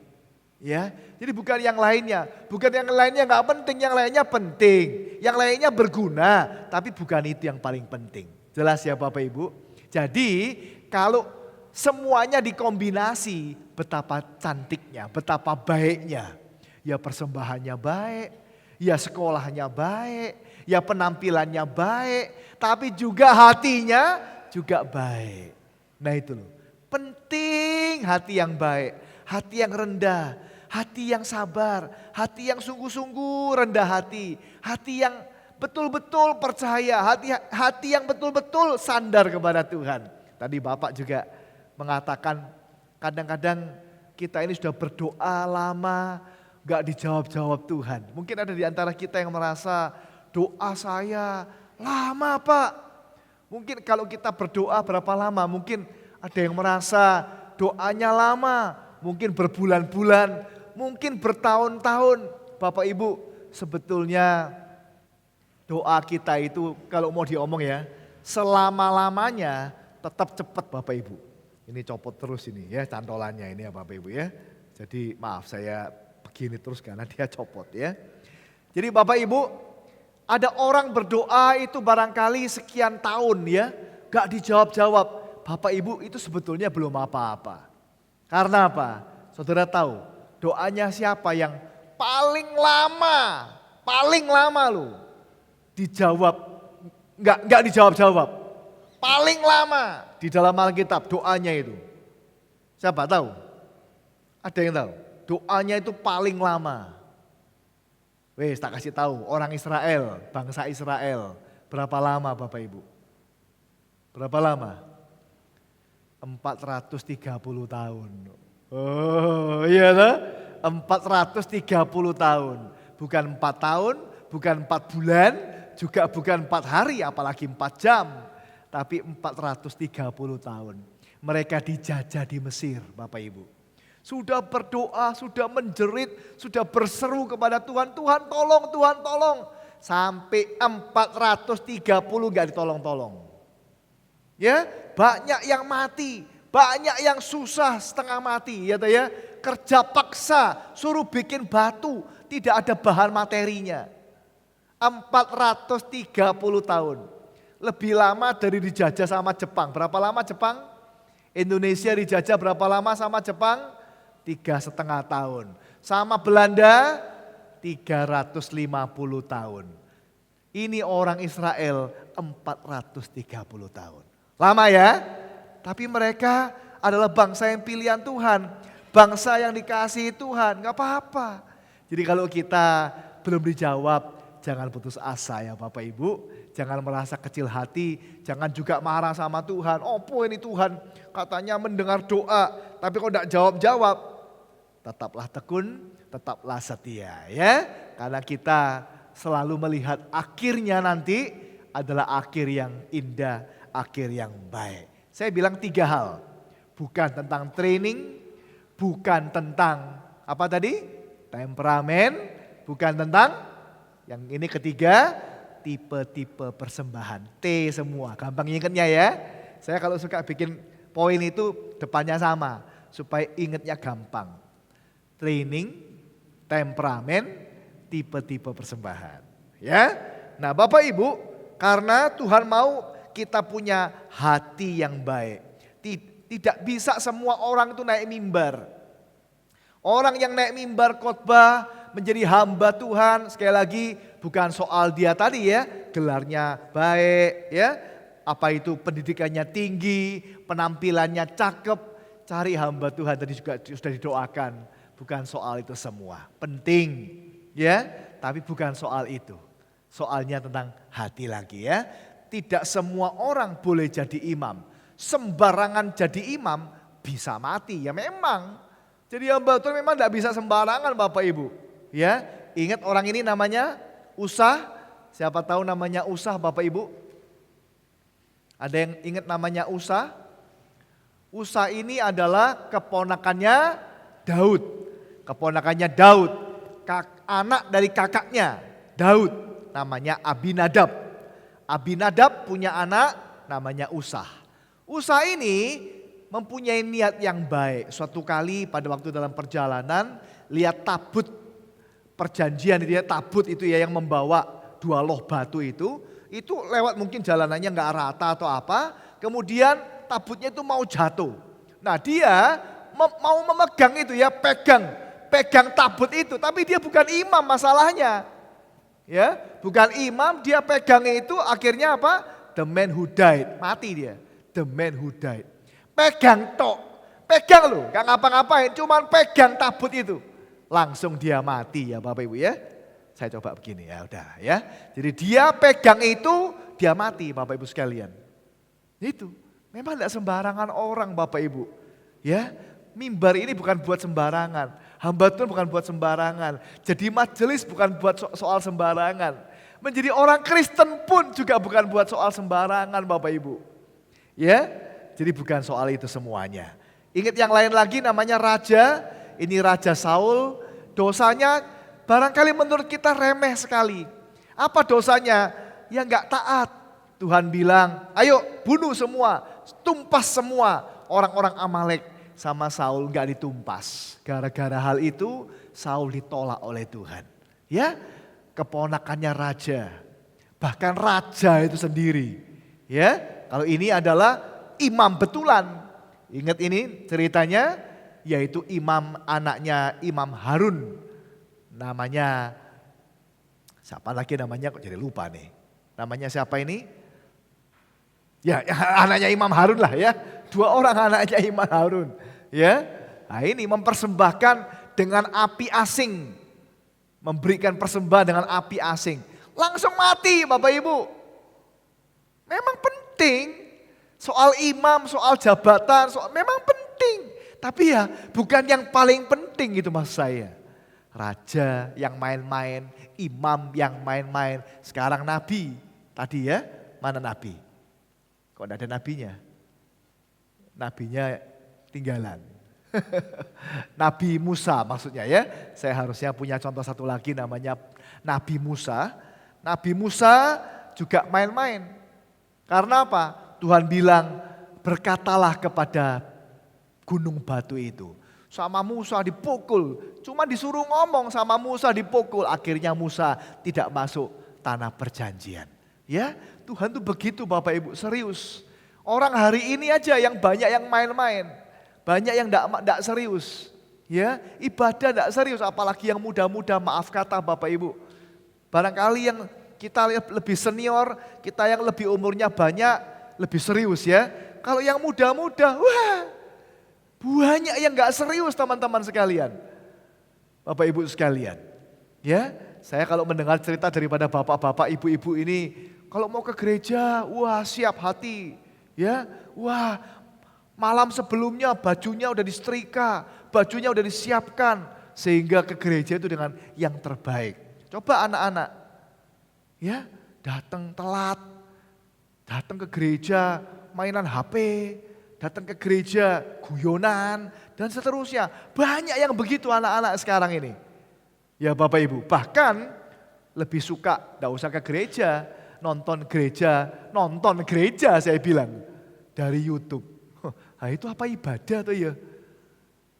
Ya, jadi bukan yang lainnya, nggak penting, yang lainnya penting, yang lainnya berguna, tapi bukan itu yang paling penting. Jelas ya Bapak Ibu. Jadi kalau semuanya dikombinasi, betapa cantiknya, betapa baiknya. Ya persembahannya baik, ya sekolahnya baik, ya penampilannya baik, tapi juga hatinya juga baik. Nah itu loh, penting hati yang baik, hati yang rendah, hati yang sabar, hati yang sungguh-sungguh rendah hati yang betul-betul percaya, hati yang betul-betul sandar kepada Tuhan. Tadi Bapak juga mengatakan kadang-kadang kita ini sudah berdoa lama gak dijawab-jawab Tuhan. Mungkin ada di antara kita yang merasa doa saya lama Pak. Mungkin kalau kita berdoa berapa lama, mungkin ada yang merasa doanya lama, mungkin berbulan-bulan, mungkin bertahun-tahun. Bapak Ibu, sebetulnya doa kita itu kalau mau diomong ya, selama-lamanya tetap cepat Bapak Ibu. Ini copot terus ini ya cantolannya ini ya Bapak Ibu ya. Jadi maaf saya begini terus karena dia copot ya. Jadi Bapak Ibu, ada orang berdoa itu barangkali sekian tahun ya, gak dijawab-jawab. Bapak Ibu itu sebetulnya belum apa-apa. Karena apa? Saudara tahu doanya siapa yang paling lama loh dijawab, nggak dijawab-jawab. Paling lama di dalam Alkitab doanya itu. Siapa tahu? Ada yang tahu? Doanya itu paling lama. Wes tak kasih tahu, orang Israel, bangsa Israel. Berapa lama Bapak Ibu? Berapa lama? 430 tahun. Oh iya lah, 430 tahun. Bukan 4 tahun, bukan 4 bulan, juga bukan 4 hari, apalagi 4 jam. Tapi 430 tahun. Mereka dijajah di Mesir Bapak Ibu. Sudah berdoa, sudah menjerit, sudah berseru kepada Tuhan. Tuhan tolong, Tuhan tolong. Sampai 430 gak ditolong-tolong. Ya, banyak yang mati, banyak yang susah setengah mati ya. Kerja paksa, suruh bikin batu, tidak ada bahan materinya. 430 tahun. Lebih lama dari dijajah sama Jepang. Berapa lama Jepang? Indonesia dijajah berapa lama sama Jepang? 3,5 tahun. Sama Belanda 350 tahun. Ini orang Israel 430 tahun. Lama ya? Tapi mereka adalah bangsa yang pilihan Tuhan. Bangsa yang dikasihi Tuhan, gak apa-apa. Jadi kalau kita belum dijawab, jangan putus asa ya Bapak Ibu. Jangan merasa kecil hati, jangan juga marah sama Tuhan. Opo ini Tuhan katanya mendengar doa, tapi kok gak jawab-jawab. Tetaplah tekun, tetaplah setia ya. Karena kita selalu melihat akhirnya nanti adalah akhir yang indah, akhir yang baik. Saya bilang 3 hal. Bukan tentang training, bukan tentang apa tadi? Temperamen, bukan tentang yang ini ketiga, tipe-tipe persembahan. T semua, gampang ingetnya ya. Saya kalau suka bikin poin itu depannya sama, supaya ingetnya gampang. Training, temperamen, tipe-tipe persembahan. Ya, nah Bapak Ibu, karena Tuhan mau kita punya hati yang baik. Tidak bisa semua orang itu naik mimbar. Orang yang naik mimbar khotbah menjadi hamba Tuhan, sekali lagi bukan soal dia tadi ya, gelarnya baik ya, apa itu pendidikannya tinggi, penampilannya cakep, cari hamba Tuhan tadi juga sudah didoakan. Bukan soal itu semua, penting ya, tapi bukan soal itu. Soalnya tentang hati lagi ya. Tidak semua orang boleh jadi imam. Sembarangan jadi imam bisa mati ya memang. Jadi hamba Tuhan memang tidak bisa sembarangan Bapak Ibu. Ya, ingat orang ini namanya Usah. Siapa tahu namanya Usah Bapak Ibu? Ada yang ingat namanya Usah? Usah ini adalah keponakannya Daud. Keponakannya Daud. Anak dari kakaknya Daud. Namanya Abinadab. Abinadab punya anak namanya Usah. Usah ini mempunyai niat yang baik. Suatu kali pada waktu dalam perjalanan lihat tabut perjanjian itu ya, tabut itu ya yang membawa 2 loh batu itu lewat mungkin jalanannya nggak rata atau apa, kemudian tabutnya itu mau jatuh. Nah dia mau memegang itu ya, pegang tabut itu, tapi dia bukan imam masalahnya. Ya, bukan imam, dia pegang itu akhirnya apa? The man who died, mati dia. The man who died. Pegang tok, pegang loh, gak ngapa-ngapain, cuman pegang tabut itu. Langsung dia mati ya Bapak Ibu ya. Saya coba begini ya udah ya. Jadi dia pegang itu, dia mati Bapak Ibu sekalian. Itu memang tidak sembarangan orang Bapak Ibu. Ya, mimbar ini bukan buat sembarangan. Hamba Tuhan bukan buat sembarangan. Jadi majelis bukan buat soal sembarangan. Menjadi orang Kristen pun juga bukan buat soal sembarangan Bapak Ibu. Ya, jadi bukan soal itu semuanya. Ingat yang lain lagi namanya raja. Ini Raja Saul. Dosanya barangkali menurut kita remeh sekali. Apa dosanya? Ya enggak taat. Tuhan bilang, ayo bunuh semua, tumpas semua orang-orang Amalek. Sama Saul enggak ditumpas. Gara-gara hal itu Saul ditolak oleh Tuhan. Ya, keponakannya raja. Bahkan raja itu sendiri. Ya, kalau ini adalah imam betulan. Ingat ini ceritanya, yaitu imam anaknya Imam Harun. Namanya, siapa lagi namanya kok jadi lupa nih. Namanya siapa ini? Ya anaknya Imam Harun lah ya. 2 orang anaknya Imam Harun. Ya, nah ini mempersembahkan dengan api asing. Memberikan persembahan dengan api asing. Langsung mati Bapak Ibu. Memang penting. Soal imam, soal jabatan, memang penting. Tapi ya bukan yang paling penting itu maksud saya. Raja yang main-main, imam yang main-main. Sekarang nabi, tadi ya, mana nabi? Kok tidak ada nabinya? Nabinya tinggalan. Nabi Musa maksudnya ya. Saya harusnya punya contoh satu lagi namanya Nabi Musa. Nabi Musa juga main-main. Karena apa? Tuhan bilang, berkatalah kepada gunung batu itu. Sama Musa dipukul, cuma disuruh ngomong sama Musa dipukul. Akhirnya Musa tidak masuk tanah perjanjian. Ya, Tuhan tuh begitu Bapak Ibu, serius. Orang hari ini aja yang banyak yang main-main. Banyak yang enggak serius. Ya, ibadah enggak serius, apalagi yang muda-muda, maaf kata Bapak Ibu. Barangkali yang kita lebih senior, kita yang lebih umurnya banyak, lebih serius ya. Kalau yang muda-muda, wah banyak yang gak serius teman-teman sekalian. Bapak Ibu sekalian. Ya, saya kalau mendengar cerita daripada bapak-bapak, ibu-ibu ini, kalau mau ke gereja, wah siap hati. Ya, wah malam sebelumnya bajunya udah disetrika, bajunya udah disiapkan. Sehingga ke gereja itu dengan yang terbaik. Coba anak-anak, ya datang telat. Datang ke gereja mainan HP, datang ke gereja guyonan, dan seterusnya. Banyak yang begitu anak-anak sekarang ini. Ya Bapak Ibu, bahkan lebih suka tidak usah ke gereja, nonton gereja saya bilang. Dari YouTube. Nah itu apa ibadah tuh ya?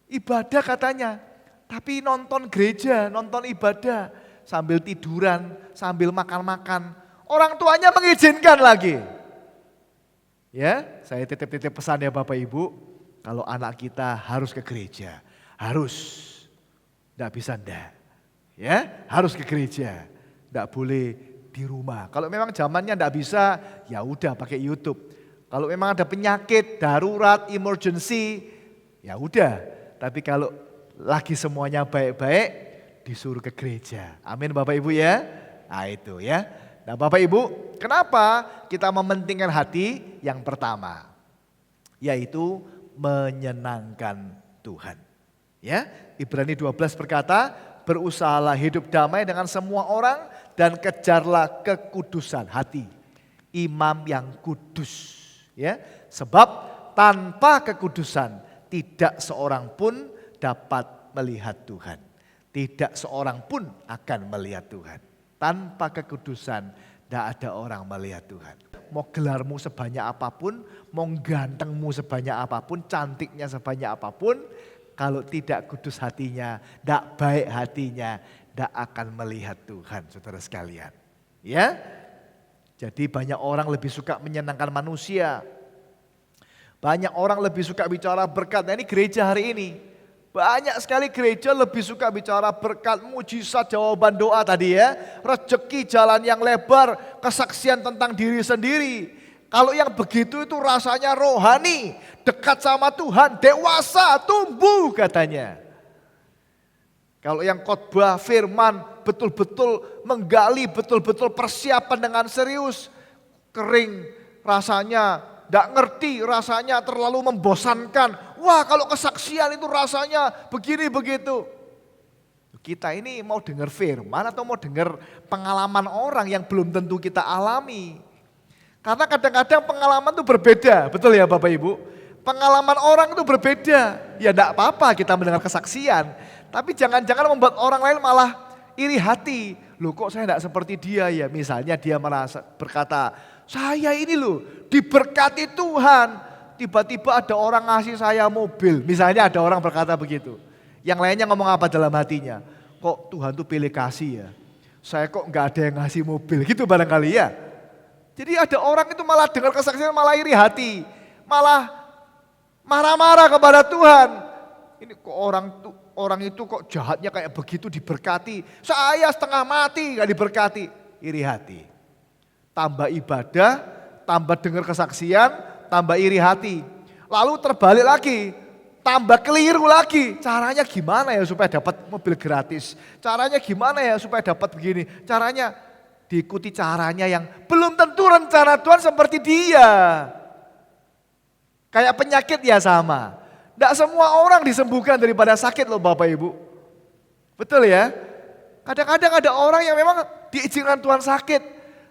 Ibadah katanya, tapi nonton gereja, nonton ibadah. Sambil tiduran, sambil makan-makan. Orang tuanya mengizinkan lagi. Ya, saya titip-titip pesan ya Bapak Ibu, kalau anak kita harus ke gereja, harus, tidak bisa ndak. Ya, harus ke gereja, tidak boleh di rumah. Kalau memang zamannya tidak bisa, ya udah pakai YouTube. Kalau memang ada penyakit, darurat, emergency, ya udah. Tapi kalau lagi semuanya baik-baik, disuruh ke gereja. Amin Bapak Ibu ya. Nah itu ya. Nah Bapak Ibu, kenapa kita mementingkan hati? Yang pertama, yaitu menyenangkan Tuhan. Ya, Ibrani 12 berkata, berusahalah hidup damai dengan semua orang dan kejarlah kekudusan hati. Imam yang kudus. Ya, sebab tanpa kekudusan tidak seorang pun dapat melihat Tuhan. Tidak seorang pun akan melihat Tuhan. Tanpa kekudusan tidak ada orang melihat Tuhan. Mau gelarmu sebanyak apapun, mau gantengmu sebanyak apapun, cantiknya sebanyak apapun, kalau tidak kudus hatinya, tidak baik hatinya, tidak akan melihat Tuhan, saudara sekalian. Ya, jadi banyak orang lebih suka menyenangkan manusia. Banyak orang lebih suka bicara berkat. Nah ini gereja hari ini. Banyak sekali gereja lebih suka bicara berkat, mujizat, jawaban doa tadi ya. Rezeki, jalan yang lebar, kesaksian tentang diri sendiri. Kalau yang begitu itu rasanya rohani, dekat sama Tuhan, dewasa, tumbuh katanya. Kalau yang khotbah firman betul-betul menggali, betul-betul persiapan dengan serius. Kering rasanya, tidak ngerti rasanya, terlalu membosankan. Wah kalau kesaksian itu rasanya begini begitu. Kita ini mau dengar firman atau mau dengar pengalaman orang yang belum tentu kita alami. Karena kadang-kadang pengalaman itu berbeda, betul ya Bapak Ibu? Pengalaman orang itu berbeda, ya tidak apa-apa kita mendengar kesaksian. Tapi jangan-jangan membuat orang lain malah iri hati. Loh kok saya tidak seperti dia ya, misalnya dia merasa berkata, saya ini loh diberkati Tuhan. Tiba-tiba ada orang ngasih saya mobil, misalnya ada orang berkata begitu. Yang lainnya ngomong apa dalam hatinya? Kok Tuhan tuh pilih kasih ya? Saya kok nggak ada yang ngasih mobil gitu barangkali ya. Jadi ada orang itu malah dengar kesaksian malah iri hati. Malah marah-marah kepada Tuhan. Ini kok orang itu kok jahatnya kayak begitu diberkati. Saya setengah mati gak diberkati. Iri hati. Tambah ibadah, tambah dengar kesaksian, tambah iri hati. Lalu terbalik lagi. Tambah keliru lagi, caranya gimana ya supaya dapat mobil gratis? Caranya gimana ya supaya dapat begini? Caranya diikuti caranya yang belum tentu rencana Tuhan seperti dia. Kayak penyakit ya sama. Tidak semua orang disembuhkan daripada sakit loh Bapak Ibu. Betul ya? Kadang-kadang ada orang yang memang diizinkan Tuhan sakit.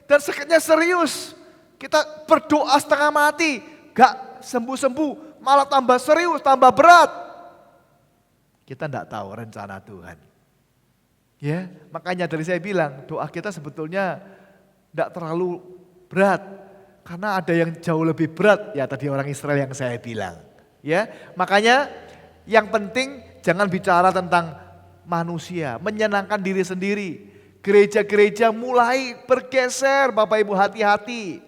Dan sakitnya serius. Kita berdoa setengah mati, gak sembuh-sembuh. Malah tambah serius, tambah berat. Kita tidak tahu rencana Tuhan. Ya, makanya dari saya bilang doa kita sebetulnya tidak terlalu berat. Karena ada yang jauh lebih berat, ya tadi orang Israel yang saya bilang. Ya, makanya yang penting jangan bicara tentang manusia, menyenangkan diri sendiri. Gereja-gereja mulai bergeser, Bapak Ibu hati-hati.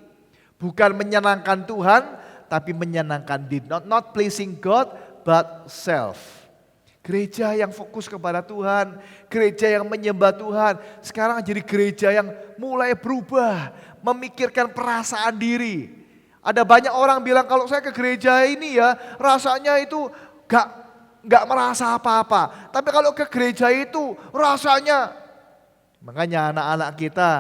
Bukan menyenangkan Tuhan, tapi menyenangkan diri. Not pleasing God, but self. Gereja yang fokus kepada Tuhan, gereja yang menyembah Tuhan. Sekarang jadi gereja yang mulai berubah, memikirkan perasaan diri. Ada banyak orang bilang kalau saya ke gereja ini ya rasanya itu gak merasa apa-apa. Tapi kalau ke gereja itu rasanya, makanya anak-anak kita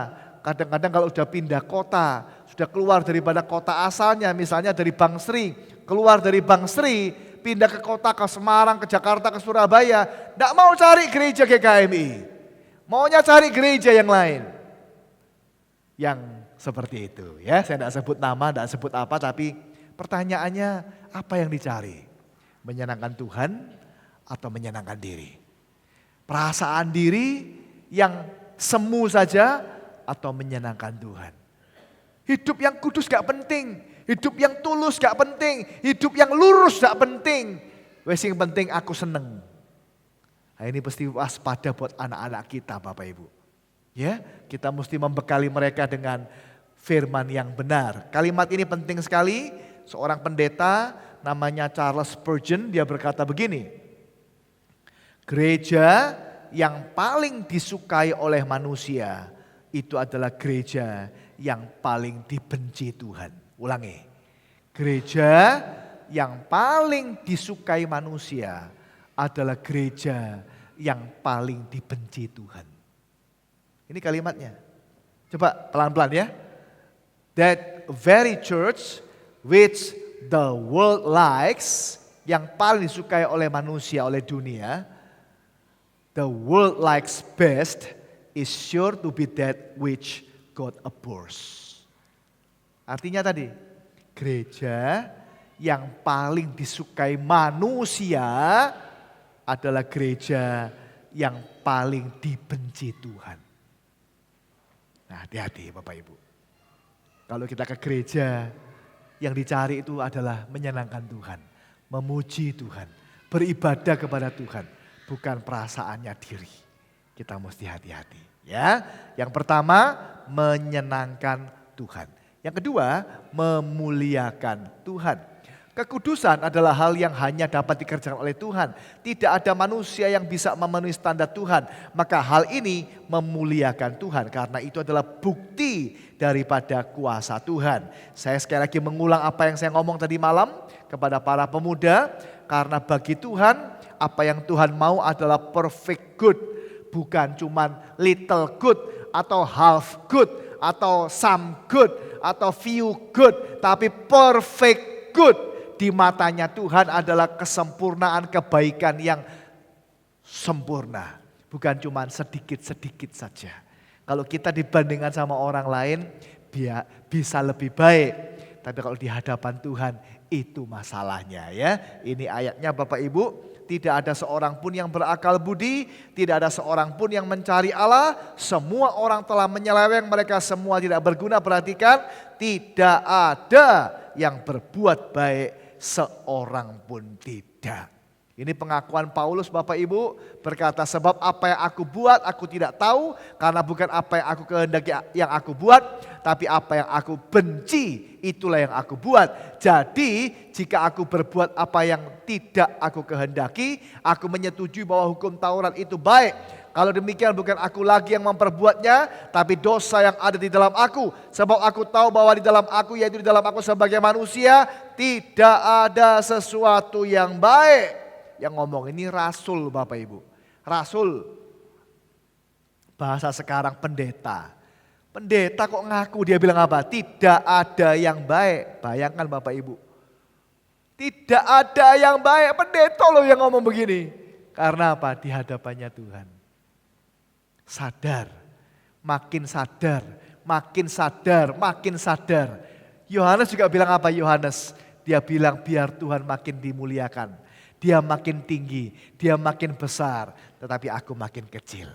kadang-kadang kalau sudah pindah kota, sudah keluar daripada kota asalnya, misalnya dari Bangsri, keluar dari Bangsri, pindah ke kota, ke Semarang, ke Jakarta, ke Surabaya, tidak mau cari gereja GKMI, maunya cari gereja yang lain. Yang seperti itu ya, saya tidak sebut nama, tidak sebut apa, tapi pertanyaannya apa yang dicari? Menyenangkan Tuhan atau menyenangkan diri? Perasaan diri yang semu saja atau menyenangkan Tuhan? Hidup yang kudus gak penting, hidup yang tulus gak penting, hidup yang lurus gak penting. Wes yang penting aku seneng. Nah, ini pasti waspada buat anak-anak kita Bapak Ibu. Ya, kita mesti membekali mereka dengan firman yang benar. Kalimat ini penting sekali. Seorang pendeta namanya Charles Spurgeon, dia berkata begini. Gereja yang paling disukai oleh manusia itu adalah gereja yang paling dibenci Tuhan. Ulangi. Gereja yang paling disukai manusia adalah gereja yang paling dibenci Tuhan. Ini kalimatnya. Coba pelan-pelan ya. That very church which the world likes, yang paling disukai oleh manusia, oleh dunia, the world likes best is sure to be that which God abhors. Artinya tadi, gereja yang paling disukai manusia adalah gereja yang paling dibenci Tuhan. Nah, hati-hati Bapak Ibu. Kalau kita ke gereja, yang dicari itu adalah menyenangkan Tuhan, memuji Tuhan, beribadah kepada Tuhan, bukan perasaannya diri. Kita mesti hati-hati. Ya, yang pertama menyenangkan Tuhan. Yang kedua memuliakan Tuhan. Kekudusan adalah hal yang hanya dapat dikerjakan oleh Tuhan. Tidak ada manusia yang bisa memenuhi standar Tuhan. Maka hal ini memuliakan Tuhan karena itu adalah bukti daripada kuasa Tuhan. Saya sekali lagi mengulang apa yang saya ngomong tadi malam kepada para pemuda. Karena bagi Tuhan apa yang Tuhan mau adalah perfect good. Bukan cuman little good atau half good atau some good atau few good. Tapi perfect good. Di matanya Tuhan adalah kesempurnaan kebaikan yang sempurna. Bukan cuma sedikit-sedikit saja. Kalau kita dibandingkan sama orang lain bisa lebih baik. Tapi kalau di hadapan Tuhan itu masalahnya ya. Ini ayatnya Bapak Ibu. Tidak ada seorang pun yang berakal budi. Tidak ada seorang pun yang mencari Allah. Semua orang telah menyeleweng. Mereka semua tidak berguna. Perhatikan. Tidak ada yang berbuat baik. Seorang pun tidak. Ini pengakuan Paulus Bapak Ibu berkata sebab apa yang aku buat aku tidak tahu karena bukan apa yang aku kehendaki yang aku buat tapi apa yang aku benci itulah yang aku buat. Jadi jika aku berbuat apa yang tidak aku kehendaki aku menyetujui bahwa hukum Taurat itu baik. Kalau demikian bukan aku lagi yang memperbuatnya, tapi dosa yang ada di dalam aku. Sebab aku tahu bahwa di dalam aku, yaitu di dalam aku sebagai manusia, tidak ada sesuatu yang baik. Yang ngomong ini rasul Bapak Ibu. Rasul. Bahasa sekarang pendeta. Pendeta kok ngaku dia bilang apa? Tidak ada yang baik. Bayangkan Bapak Ibu. Tidak ada yang baik. Pendeta loh yang ngomong begini. Karena apa? Di hadapannya Tuhan. Sadar, makin sadar, makin sadar, makin sadar. Yohanes juga bilang apa Yohanes? Dia bilang biar Tuhan makin dimuliakan. Dia makin tinggi, dia makin besar, tetapi aku makin kecil.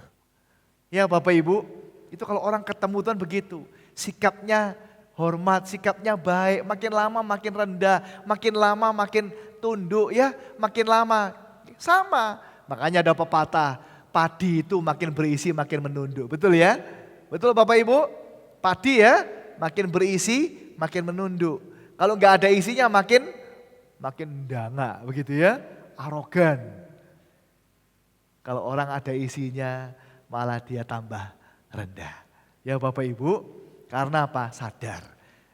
Ya Bapak Ibu, itu kalau orang ketemu Tuhan begitu. Sikapnya hormat, sikapnya baik, makin lama makin rendah, makin lama makin tunduk ya, makin lama sama. Makanya ada pepatah. Padi itu makin berisi makin menunduk. Betul ya? Betul Bapak Ibu? Padi ya makin berisi makin menunduk. Kalau nggak ada isinya makin danga begitu ya. Arogan. Kalau orang ada isinya malah dia tambah rendah. Ya Bapak Ibu karena apa? Sadar.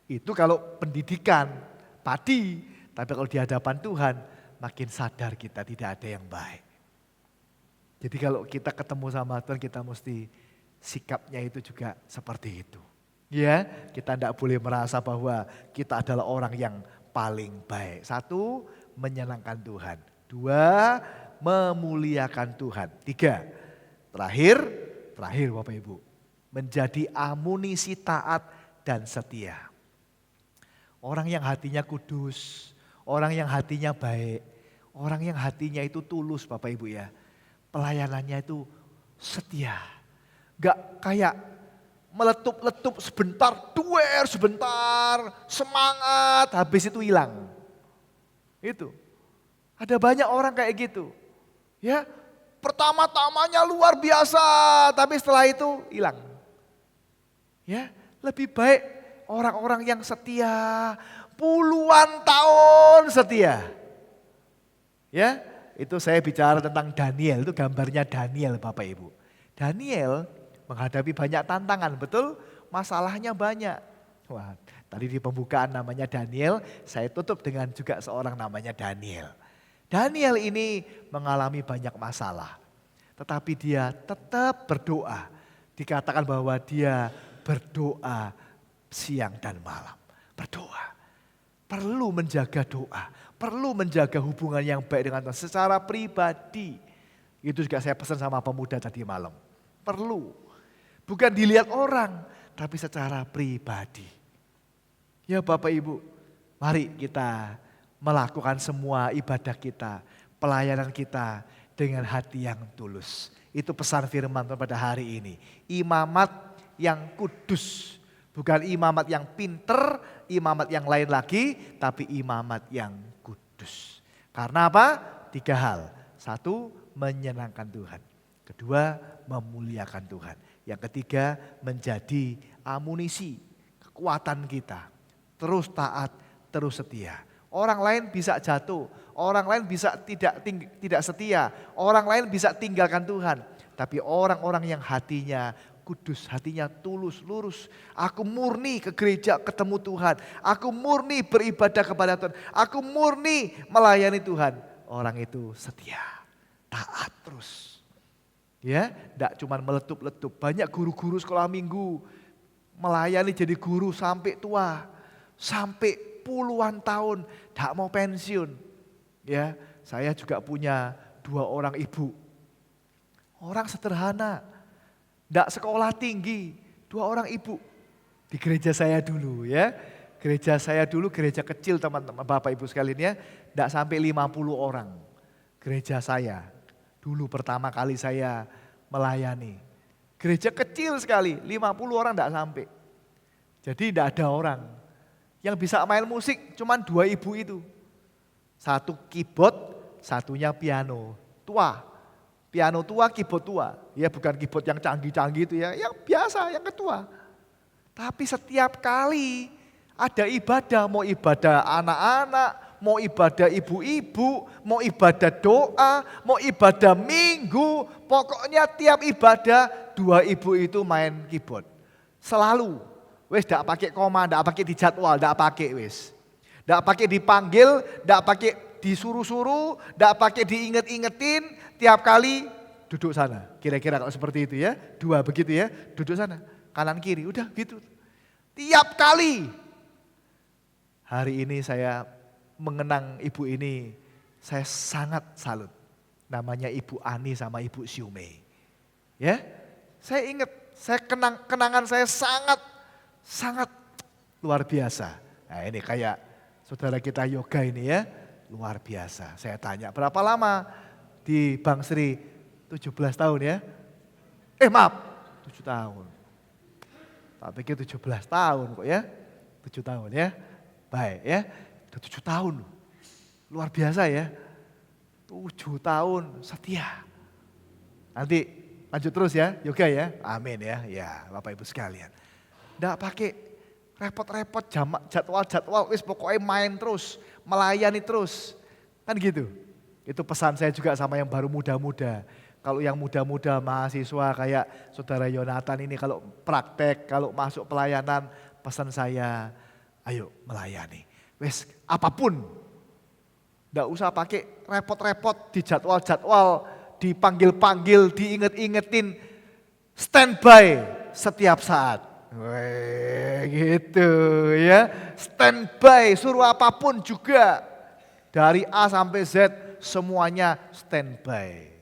Itu kalau pendidikan padi. Tapi kalau di hadapan Tuhan makin sadar kita tidak ada yang baik. Jadi kalau kita ketemu sama Tuhan kita mesti sikapnya itu juga seperti itu. Ya, kita tidak boleh merasa bahwa kita adalah orang yang paling baik. Satu, menyenangkan Tuhan. Dua, memuliakan Tuhan. Tiga, terakhir Bapak Ibu. Menjadi amunisi taat dan setia. Orang yang hatinya kudus, orang yang hatinya baik, orang yang hatinya itu tulus Bapak Ibu ya. Pelayanannya itu setia. Gak kayak meletup-letup sebentar, duer sebentar, semangat, habis itu hilang. Itu. Ada banyak orang kayak gitu. Ya, pertama-tamanya luar biasa, tapi setelah itu hilang. Ya, lebih baik orang-orang yang setia, puluhan tahun setia. Ya, itu saya bicara tentang Daniel, itu gambarnya Daniel Bapak Ibu. Daniel menghadapi banyak tantangan, betul? Masalahnya banyak. Wah, tadi di pembukaan namanya Daniel, saya tutup dengan juga seorang namanya Daniel. Daniel ini mengalami banyak masalah, tetapi dia tetap berdoa. Dikatakan bahwa dia berdoa siang dan malam, berdoa. Perlu menjaga doa, perlu menjaga hubungan yang baik dengan Tuhan secara pribadi. Itu juga saya pesan sama pemuda tadi malam. Perlu, bukan dilihat orang, tapi secara pribadi. Ya Bapak Ibu, mari kita melakukan semua ibadah kita, pelayanan kita dengan hati yang tulus. Itu pesan firman Tuhan pada hari ini. Imamat yang kudus. Bukan imamat yang pinter, imamat yang lain lagi, tapi imamat yang kudus. Karena apa? 3 hal. 1, menyenangkan Tuhan. 2, memuliakan Tuhan. Yang ketiga, menjadi amunisi, kekuatan kita. Terus taat, terus setia. orang lain bisa jatuh, orang lain bisa tidak setia, orang lain bisa tinggalkan Tuhan. Tapi orang-orang yang hatinya kudus, hatinya tulus, lurus. Aku murni ke gereja ketemu Tuhan, aku murni beribadah kepada Tuhan, aku murni melayani Tuhan. Orang itu setia, taat terus. Ya, tidak cuma meletup-letup. Banyak guru-guru sekolah minggu melayani jadi guru sampai tua, sampai puluhan tahun, tidak mau pensiun. Ya, saya juga punya 2 orang ibu, orang sederhana, tidak sekolah tinggi, 2 orang ibu di gereja saya dulu ya. Gereja saya dulu gereja kecil teman-teman Bapak Ibu sekalian ya, tidak sampai 50 orang. Gereja saya dulu pertama kali saya melayani. Gereja kecil sekali, 50 orang tidak sampai. Jadi tidak ada orang. Yang bisa main musik cuman 2 ibu itu. Satu keyboard, satunya piano. Tua. Piano tua, keyboard tua. Ya bukan keyboard yang canggih-canggih itu ya, yang biasa, yang ketua. Tapi setiap kali ada ibadah, mau ibadah anak-anak, mau ibadah ibu-ibu, mau ibadah doa, mau ibadah minggu, pokoknya tiap ibadah 2 ibu itu main keyboard. Selalu, wis tidak pakai koma, tidak pakai dijadwal, tidak pakai wis. Tidak pakai dipanggil, tidak pakai disuruh-suruh, tidak pakai diinget-ingetin, tiap kali duduk sana. Kira-kira kalau seperti itu ya, 2 begitu ya, duduk sana, kanan kiri, udah gitu. Tiap kali. Hari ini saya mengenang ibu ini, saya sangat salut. Namanya Ibu Ani sama Ibu Siume. Ya, saya ingat, kenangan saya sangat luar biasa. Nah ini kayak saudara kita Yoga ini ya, luar biasa. Saya tanya berapa lama di Bang Sri? 17 tahun ya. Maaf, 7 tahun. Tak pikir 17 tahun kok ya, 7 tahun ya. Baik ya, udah 7 tahun. Luar biasa ya. 7 tahun setia. Nanti lanjut terus ya, Yoga ya. Amin ya. Ya, Bapak Ibu sekalian. Enggak pakai repot-repot jadwal-jadwal, wis pokoknya main terus, melayani terus. Kan gitu. Itu pesan saya juga sama yang baru muda-muda. Kalau yang muda-muda mahasiswa kayak saudara Yonatan ini kalau praktek, kalau masuk pelayanan, pesan saya, ayo melayani. Wes apapun. Nggak usah pakai repot-repot di jadwal-jadwal, dipanggil-panggil, diinget-ingetin. Standby setiap saat. Weh, gitu ya. Standby, suruh apapun juga. Dari A sampai Z semuanya standby.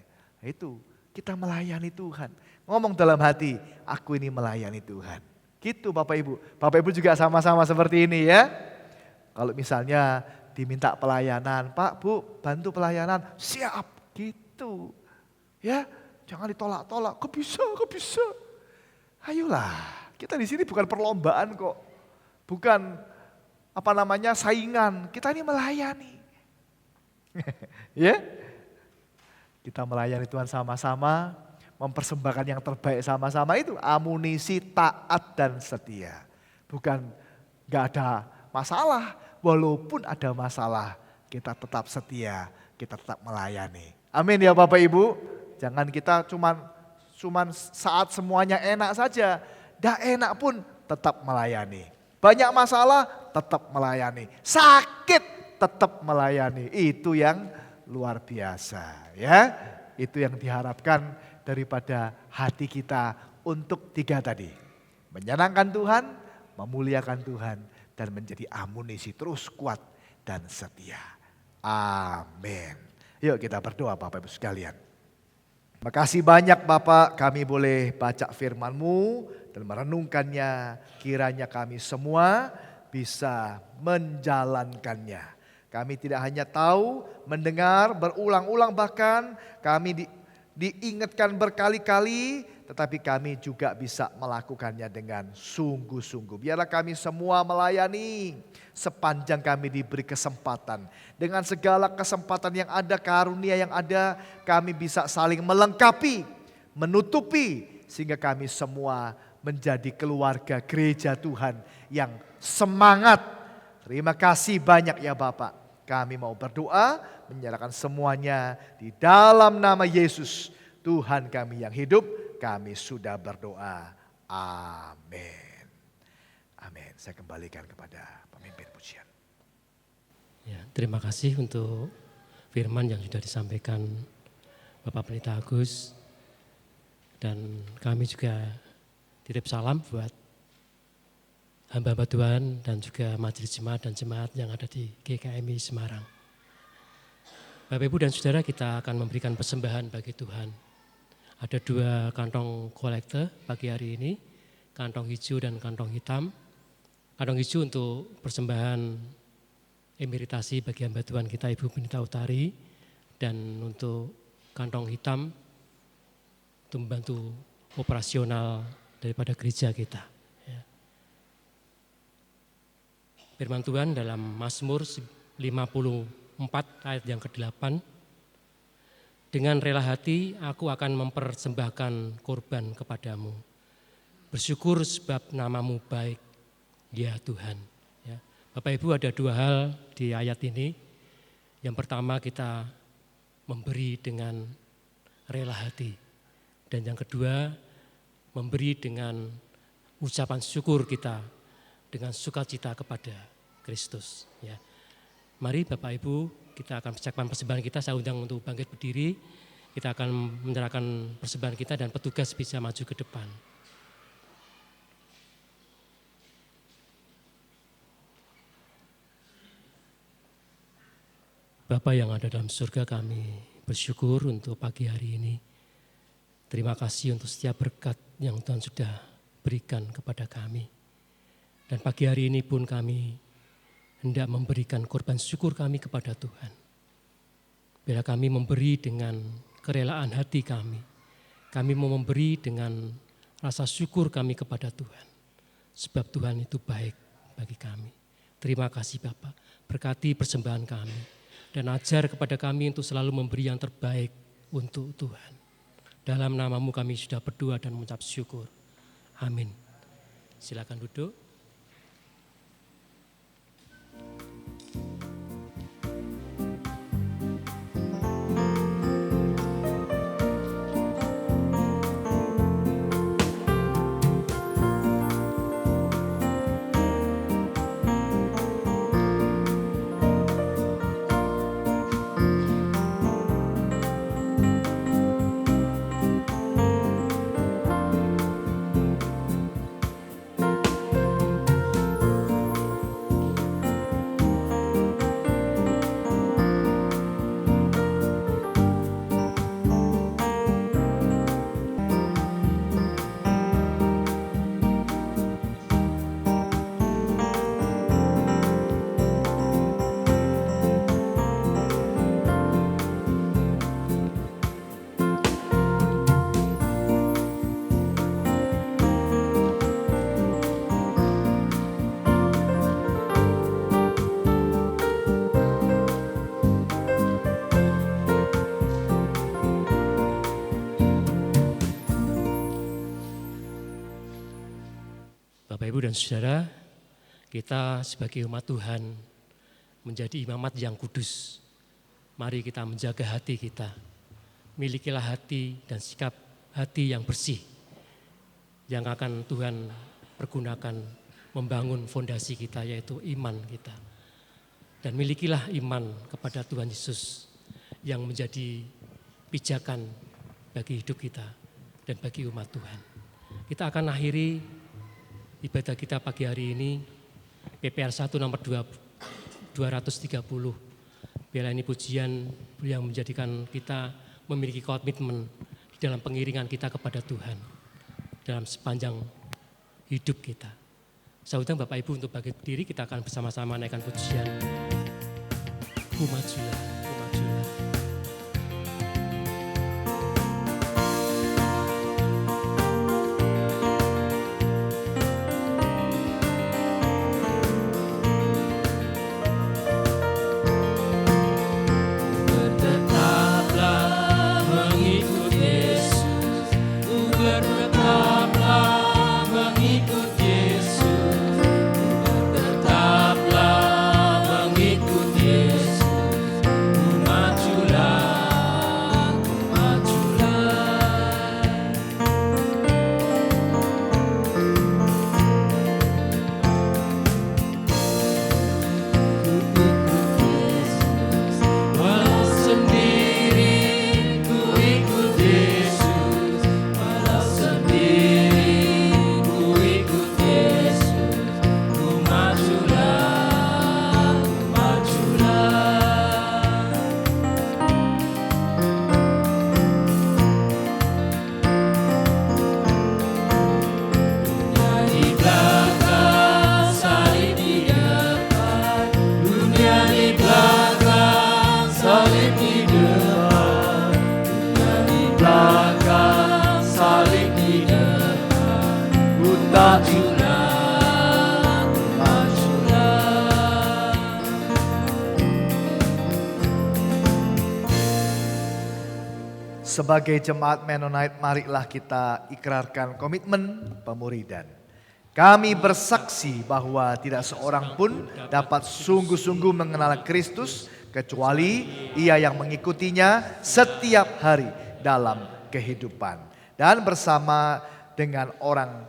Itu kita melayani Tuhan. Ngomong dalam hati, aku ini melayani Tuhan. Gitu Bapak Ibu. Bapak Ibu juga sama-sama seperti ini ya. Kalau misalnya diminta pelayanan, Pak, Bu, bantu pelayanan, siap gitu. Ya, jangan ditolak-tolak, kok bisa. Ayolah, kita di sini bukan perlombaan kok. Bukan saingan, kita ini melayani. Ya, kita melayani Tuhan sama-sama, mempersembahkan yang terbaik sama-sama itu amunisi taat dan setia. Bukan gak ada masalah, walaupun ada masalah kita tetap setia, kita tetap melayani. Amin ya Bapak Ibu. Jangan kita cuman saat semuanya enak saja, dah enak pun tetap melayani. Banyak masalah tetap melayani, sakit tetap melayani. Itu yang luar biasa ya. Itu yang diharapkan daripada hati kita untuk 3 tadi. Menyenangkan Tuhan, memuliakan Tuhan, dan menjadi amunisi terus kuat dan setia. Amin. Yuk kita berdoa Bapak Ibu sekalian. Makasih banyak Bapak, kami boleh baca firman-Mu dan merenungkannya. Kiranya kami semua bisa menjalankannya. Kami tidak hanya tahu, mendengar, berulang-ulang bahkan kami diingatkan berkali-kali, tetapi kami juga bisa melakukannya dengan sungguh-sungguh. Biarlah kami semua melayani sepanjang kami diberi kesempatan. Dengan segala kesempatan yang ada, karunia yang ada, kami bisa saling melengkapi, menutupi, sehingga kami semua menjadi keluarga gereja Tuhan yang semangat. Terima kasih banyak ya Bapak. Kami mau berdoa, menyerahkan semuanya di dalam nama Yesus, Tuhan kami yang hidup. Kami sudah berdoa. Amin. Amin. Saya kembalikan kepada pemimpin pujian. Ya, terima kasih untuk firman yang sudah disampaikan Bapak Pendeta Agus. Dan kami juga titip salam buat hamba-hamba Tuhan dan juga majelis jemaat dan jemaat yang ada di GKMI Semarang. Bapak, Ibu, dan Saudara, kita akan memberikan persembahan bagi Tuhan. Ada 2 kantong kolekte pagi hari ini, kantong hijau dan kantong hitam. Kantong hijau untuk persembahan emeritasi bagi hamba Tuhan kita Ibu Pendeta Utari, dan untuk kantong hitam untuk membantu operasional daripada gereja kita. Firman Tuhan dalam Mazmur 54 ayat yang ke-8. Dengan rela hati aku akan mempersembahkan korban kepadamu. Bersyukur sebab namamu baik, ya Tuhan. Ya. Bapak Ibu, ada 2 hal di ayat ini. Yang pertama, kita memberi dengan rela hati. Dan yang kedua, memberi dengan ucapan syukur kita, dengan sukacita kepada Kristus. Ya. Mari Bapak Ibu, kita akan persiapkan persembahan kita. Saya undang untuk bangkit berdiri. Kita akan menyerahkan persembahan kita dan petugas bisa maju ke depan. Bapa yang ada dalam surga, kami bersyukur untuk pagi hari ini. Terima kasih untuk setiap berkat yang Tuhan sudah berikan kepada kami. Dan pagi hari ini pun kami hendak memberikan korban syukur kami kepada Tuhan. Bila kami memberi dengan kerelaan hati kami mau memberi dengan rasa syukur kami kepada Tuhan. Sebab Tuhan itu baik bagi kami. Terima kasih Bapak, berkati persembahan kami. Dan ajar kepada kami untuk selalu memberi yang terbaik untuk Tuhan. Dalam namamu kami sudah berdoa dan mengucap syukur. Amin. Silakan duduk. Bapak, Ibu, dan Saudara, kita sebagai umat Tuhan menjadi imamat yang kudus. Mari kita menjaga hati kita. Milikilah hati dan sikap hati yang bersih, yang akan Tuhan pergunakan membangun fondasi kita, yaitu iman kita. Dan milikilah iman kepada Tuhan Yesus yang menjadi pijakan bagi hidup kita dan bagi umat Tuhan. Kita akan akhiri ibadah kita pagi hari ini, PPR 1 nomor 230. Biarlah ini pujian yang menjadikan kita memiliki komitmen di dalam pengiringan kita kepada Tuhan dalam sepanjang hidup kita. Saya undang Bapak Ibu untuk bangkit berdiri, kita akan bersama-sama naikkan pujian. Ku majulah, ku majulah. Yesus. sebagai jemaat Mennonite, marilah kita ikrarkan komitmen pemuridan. Kami bersaksi bahwa tidak seorang pun dapat sungguh-sungguh mengenal Kristus kecuali ia yang mengikutinya setiap hari dalam kehidupan. Dan bersama dengan orang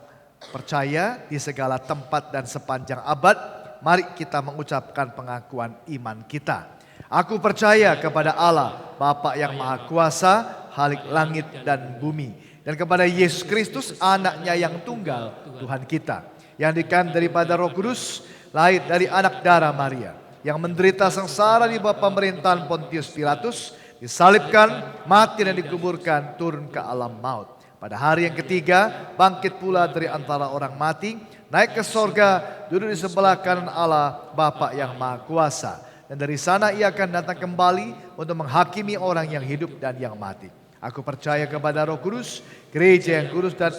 percaya di segala tempat dan sepanjang abad, mari kita mengucapkan pengakuan iman kita. Aku percaya kepada Allah, Bapa yang Maha Kuasa, Khalik langit dan bumi, dan kepada Yesus Kristus, anaknya yang tunggal, Tuhan kita, yang dikandung daripada Roh Kudus, lahir dari anak darah Maria, yang menderita sengsara di bawah pemerintahan Pontius Pilatus, disalibkan, mati dan dikuburkan, turun ke alam maut. Pada hari yang ketiga, bangkit pula dari antara orang mati, naik ke sorga, duduk di sebelah kanan Allah, Bapa yang Maha Kuasa. Dan dari sana ia akan datang kembali untuk menghakimi orang yang hidup dan yang mati. Aku percaya kepada Roh Kudus, gereja yang kudus dan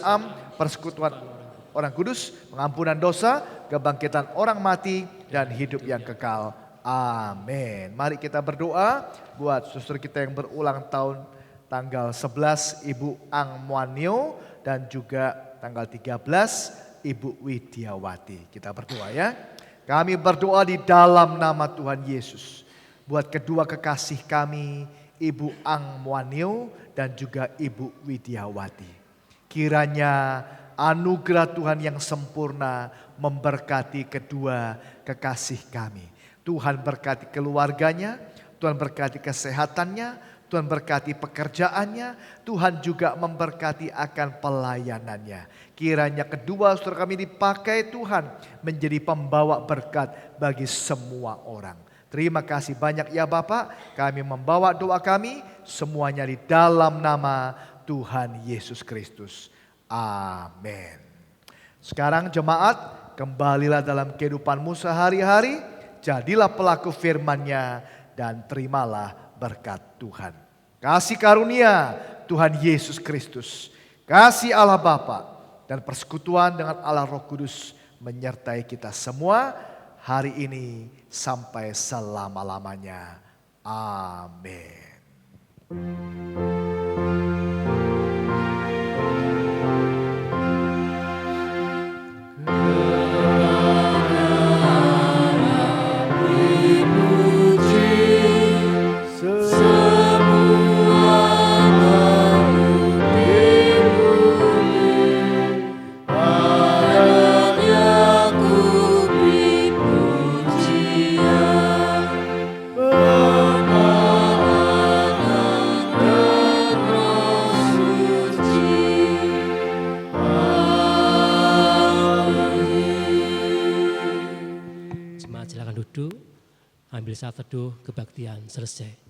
persekutuan orang kudus, pengampunan dosa, kebangkitan orang mati, dan hidup yang kekal. Amin. Mari kita berdoa buat suster kita yang berulang tahun tanggal 11 Ibu Ang Muanio dan juga tanggal 13 Ibu Widiawati. Kita berdoa ya. Kami berdoa di dalam nama Tuhan Yesus buat kedua kekasih kami, Ibu Ang Muanio dan juga Ibu Widiawati. Kiranya anugerah Tuhan yang sempurna memberkati kedua kekasih kami. Tuhan berkati keluarganya, Tuhan berkati kesehatannya, Tuhan berkati pekerjaannya, Tuhan juga memberkati akan pelayanannya. Kiranya kedua saudara kami dipakai Tuhan menjadi pembawa berkat bagi semua orang. Terima kasih banyak ya Bapak, kami membawa doa kami semuanya di dalam nama Tuhan Yesus Kristus. Amin. Sekarang jemaat, kembalilah dalam kehidupanmu sehari-hari, jadilah pelaku firman-Nya dan terimalah berkat Tuhan. Kasih karunia Tuhan Yesus Kristus, kasih Allah Bapa dan persekutuan dengan Allah Roh Kudus menyertai kita semua hari ini sampai selama-lamanya. Amin. Ambil saat teduh kebaktian selesai.